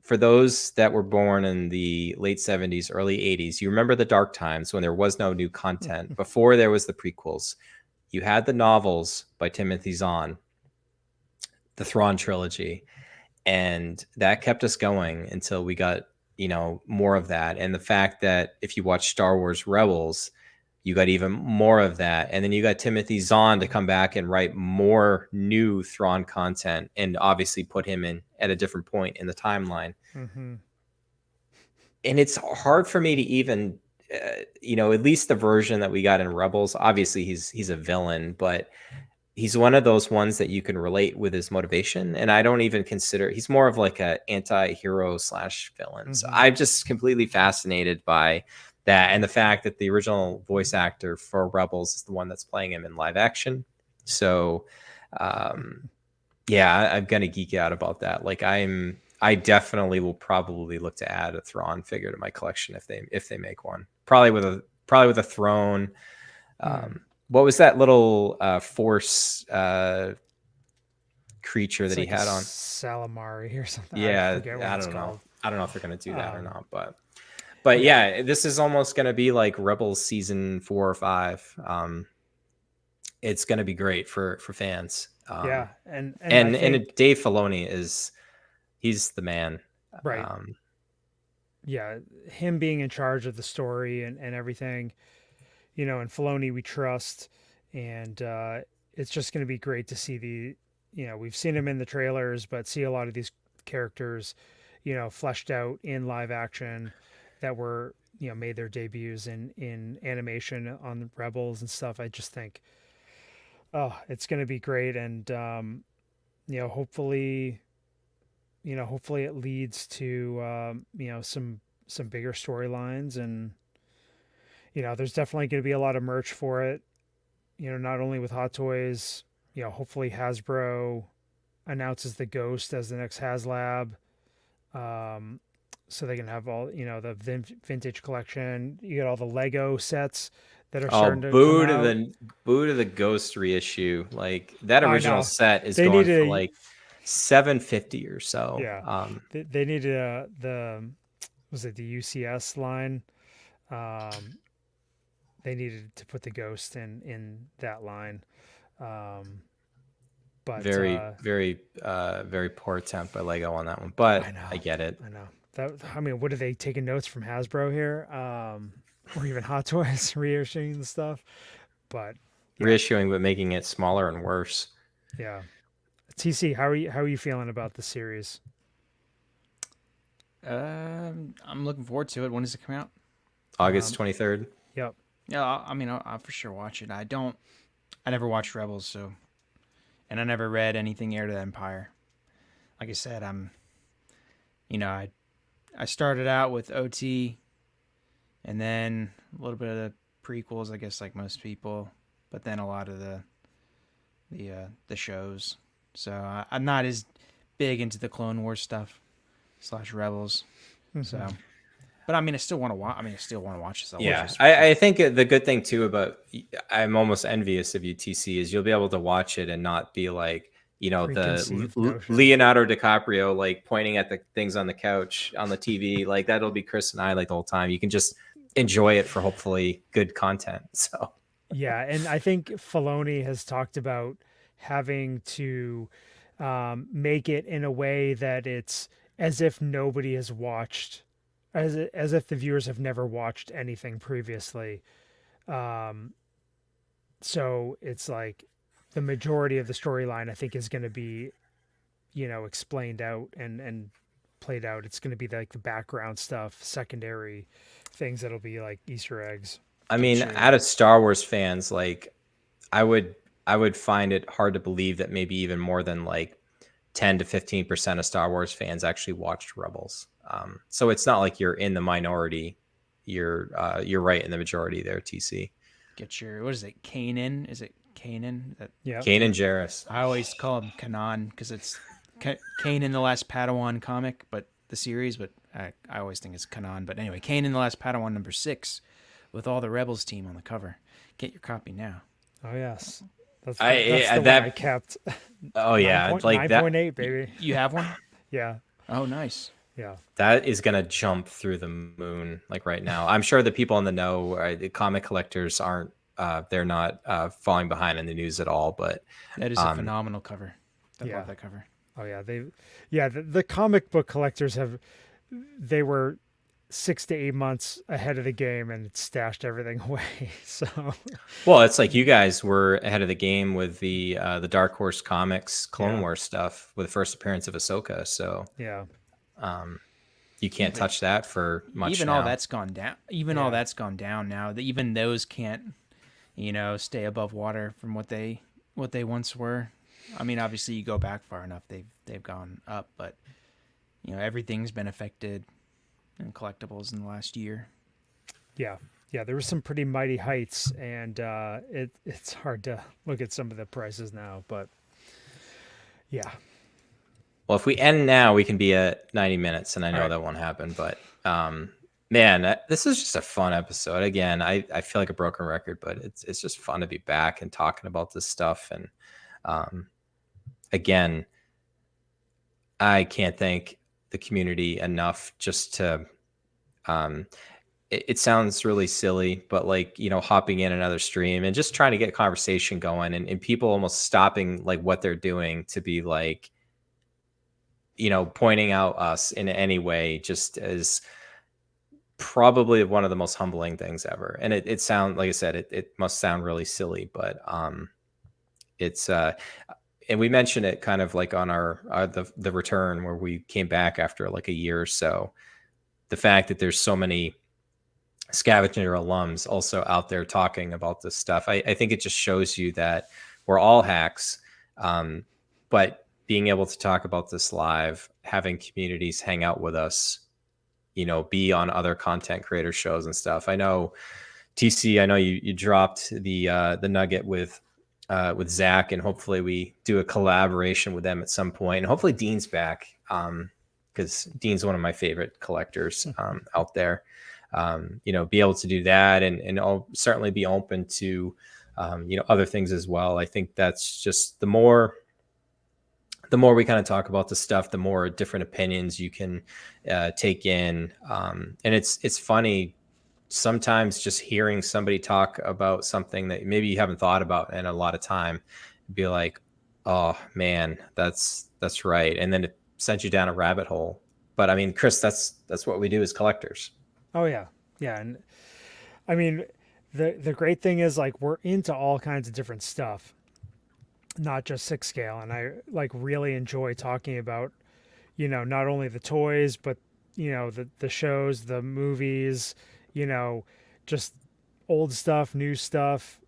for those that were born in the late 70s, early 80s, you remember the dark times when there was no new content before there was the prequels. You had the novels by Timothy Zahn, the Thrawn trilogy, and that kept us going until we got, more of that. And the fact that if you watch Star Wars Rebels, you got even more of that. And then you got Timothy Zahn to come back and write more new Thrawn content and obviously put him in at a different point in the timeline. Mm-hmm. And it's hard for me to even, at least the version that we got in Rebels, obviously he's a villain, but he's one of those ones that you can relate with his motivation. And I don't even consider, he's more of like a anti-hero / villain. Mm-hmm. So I'm just completely fascinated by that. And the fact that the original voice actor for Rebels is the one that's playing him in live action. So, yeah, I'm going to geek out about that. Like I'm I definitely will probably look to add a Thrawn figure to my collection if they make one. Probably with a throne. What was that little Force creature It's that he like a had on? Salamari or something. Yeah, I forget what I it's don't know. called. I don't know if they're gonna do that or not, but yeah, this is almost gonna be like Rebels season 4 or 5. It's gonna be great for fans. Yeah, and and I think, Dave Filoni he's the man. right. Yeah, him being in charge of the story and everything, and Filoni we trust, and it's just going to be great to see we've seen him in the trailers, but see a lot of these characters, fleshed out in live action that were, made their debuts in animation on the Rebels and stuff. I just think, oh, it's going to be great, and hopefully hopefully it leads to some bigger storylines, and there's definitely going to be a lot of merch for it, not only with Hot Toys. Hopefully Hasbro announces the Ghost as the next HasLab, so they can have all the vintage collection. You get all the Lego sets that are starting to come out. Boo to the Ghost reissue. Like that I original know. set is They going for needed like $750 or so. Yeah. They needed was it the UCS line? They needed to put the Ghost in that line. But very poor attempt by Lego on that one. But I know, I get it. I know. What are they taking notes from Hasbro here? Or even Hot Toys reissuing the stuff? But reissuing, but making it smaller and worse. Yeah. TC, how are you feeling about the series? I'm looking forward to it. When does it come out? August 23rd. Yep. Yeah, I'll for sure watch it. I never watched Rebels, and I never read anything Heir to the Empire. Like I said, I started out with OT, and then a little bit of the prequels, I guess, like most people, but then a lot of the shows. So I'm not as big into the Clone Wars stuff / Rebels. Mm-hmm. So, but I still want to watch. I still want to watch this. I think the good thing too about I'm almost envious of you, TC, is you'll be able to watch it and not be like, the Leonardo DiCaprio like pointing at the things on the couch on the TV. Like that'll be Chris and I like the whole time. You can just enjoy it for hopefully good content. So yeah, and I think Filoni has talked about having to make it in a way that it's as if nobody has watched, as if the viewers have never watched anything previously. So it's like the majority of the storyline, I think, is going to be, explained out and played out. It's going to be like the background stuff, secondary things that'll be like Easter eggs. Out of Star Wars fans, like I would find it hard to believe that maybe even more than like 10 to 15% of Star Wars fans actually watched Rebels. So it's not like you're in the minority. You're right in the majority there, TC. Get your, what is it, Kanan? Is it Kanan? Yeah. Kanan Jarrus. I always call him Kanan because it's Kanan the Last Padawan comic, but the series, but I always think it's Kanan. But anyway, Kanan the Last Padawan number 6 with all the Rebels team on the cover. Get your copy now. Oh, yes. That's the one I kept. Oh, yeah. Like 9.8, baby. You have one? Yeah. Oh, nice. Yeah. That is going to jump through the moon like right now. I'm sure the people in the know, the comic collectors aren't, they're not falling behind in the news at all, but that is a phenomenal cover. I love that cover. Oh yeah. The comic book collectors they were 6 to 8 months ahead of the game and stashed everything away. So, well, it's like you guys were ahead of the game with the Dark Horse Comics Clone Wars stuff with the first appearance of Ahsoka. So yeah, you can't touch that for much. Even now. all that's gone down. All that's gone down now. Even those can't, stay above water from what they once were. Obviously, you go back far enough, they've gone up, but everything's been affected in collectibles in the last year. Yeah, there were some pretty mighty heights, and it's hard to look at some of the prices now, but yeah. Well, if we end now, we can be at 90 minutes, and I know that won't happen. But man, this is just a fun episode. Again, I feel like a broken record, but it's just fun to be back and talking about this stuff. And again, I can't thank the community enough just to. It sounds really silly, but like, hopping in another stream and just trying to get conversation going, and people almost stopping like what they're doing to be like, pointing out us in any way, just as probably one of the most humbling things ever. And it sounds, like I said, it must sound really silly, but it's and we mentioned it kind of like on our the return where we came back after like a year or so. The fact that there's so many Scavenger alums also out there talking about this stuff, I think it just shows you that we're all hacks, but being able to talk about this live, having communities hang out with us, be on other content creator shows and stuff. I know TC, I know you dropped the nugget with Zach, and hopefully we do a collaboration with them at some point, and hopefully Dean's back, because Dean's one of my favorite collectors out there. Be able to do that, and I'll certainly be open to other things as well. I think that's just the more we kind of talk about the stuff, the more different opinions you can take in. And it's funny sometimes just hearing somebody talk about something that maybe you haven't thought about in a lot of time, be like, oh man, that's right. And then it sends you down a rabbit hole. But I mean, Chris, that's what we do as collectors. Oh yeah. Yeah. And I mean, the great thing is like, we're into all kinds of different stuff, not just 6 scale. And I like really enjoy talking about, not only the toys, but, the shows, the movies, just old stuff, new stuff,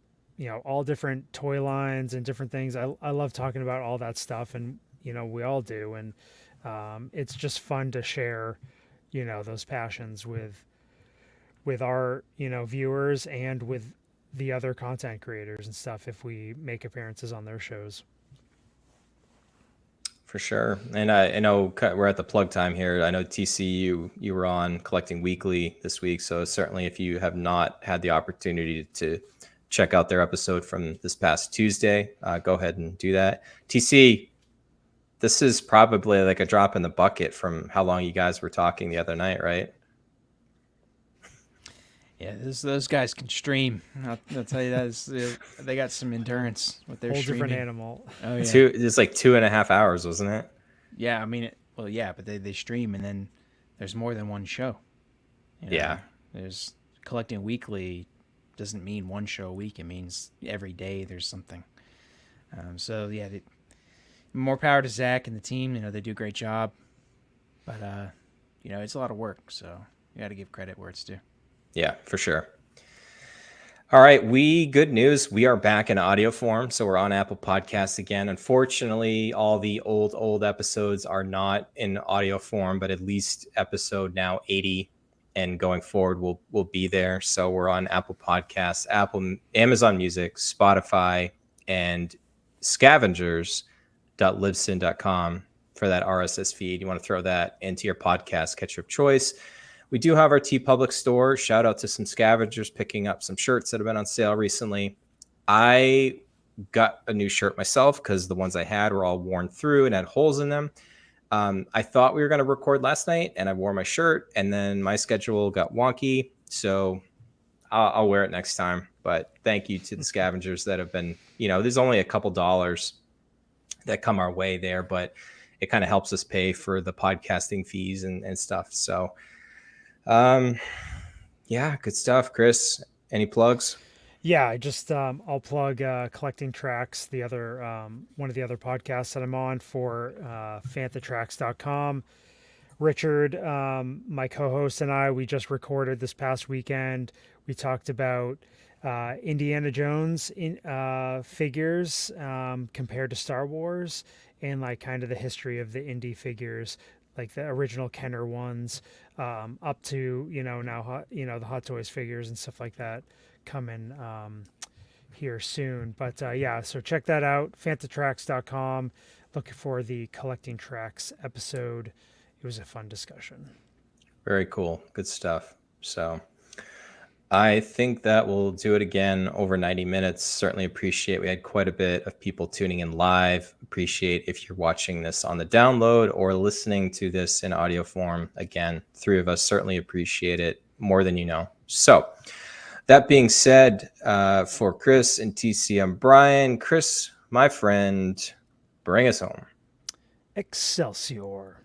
all different toy lines and different things. I love talking about all that stuff, and, we all do. And it's just fun to share, those passions with our, viewers and with the other content creators and stuff if we make appearances on their shows. For sure. And I know we're at the plug time here. I know TC, you were on Collecting Weekly this week, so certainly if you have not had the opportunity to check out their episode from this past Tuesday, go ahead and do that. TC, this is probably like a drop in the bucket from how long you guys were talking the other night, right? Yeah, those guys can stream. I'll tell you that they got some endurance with their streaming. Whole different animal. Oh yeah, it's like 2.5 hours, wasn't it? Yeah, I mean, but they stream, and then there's more than one show. Yeah, there's Collecting Weekly doesn't mean one show a week. It means every day there's something. So yeah, more power to Zach and the team. They do a great job, but it's a lot of work. So you got to give credit where it's due. Yeah, for sure. All right, good news. We are back in audio form, so we're on Apple Podcasts again. Unfortunately, all the old episodes are not in audio form, but at least episode now 80 and going forward will be there. So we're on Apple Podcasts, Amazon Music, Spotify, and Scavengers.libsyn.com for that RSS feed. You want to throw that into your podcast catcher of choice. We do have our TeePublic store. Shout out to some Scavengers picking up some shirts that have been on sale recently. I got a new shirt myself because the ones I had were all worn through and had holes in them. I thought we were going to record last night, and I wore my shirt, and then my schedule got wonky. So I'll wear it next time. But thank you to the Scavengers that have been, there's only a couple dollars that come our way there, but it kind of helps us pay for the podcasting fees and stuff. So yeah, good stuff. Chris, any plugs? Yeah, I just I'll plug Collecting Tracks, the other one of the other podcasts that I'm on for fanthatracks.com. Richard, my co-host, and I, we just recorded this past weekend. We talked about Indiana Jones figures compared to Star Wars, and like kind of the history of the Indy figures, like the original Kenner ones, up to now the Hot Toys figures and stuff like that coming here soon. But yeah, so check that out, fantatracks.com. Looking for the Collecting Tracks episode. It was a fun discussion. Very cool. Good stuff. So I think that will do it again over 90 minutes. Certainly appreciate we had quite a bit of people tuning in live. Appreciate if you're watching this on the download or listening to this in audio form. Again, 3 of us certainly appreciate it more than you know. So that being said, for Chris and TC, I'm Bryan. Chris, my friend, bring us home. Excelsior.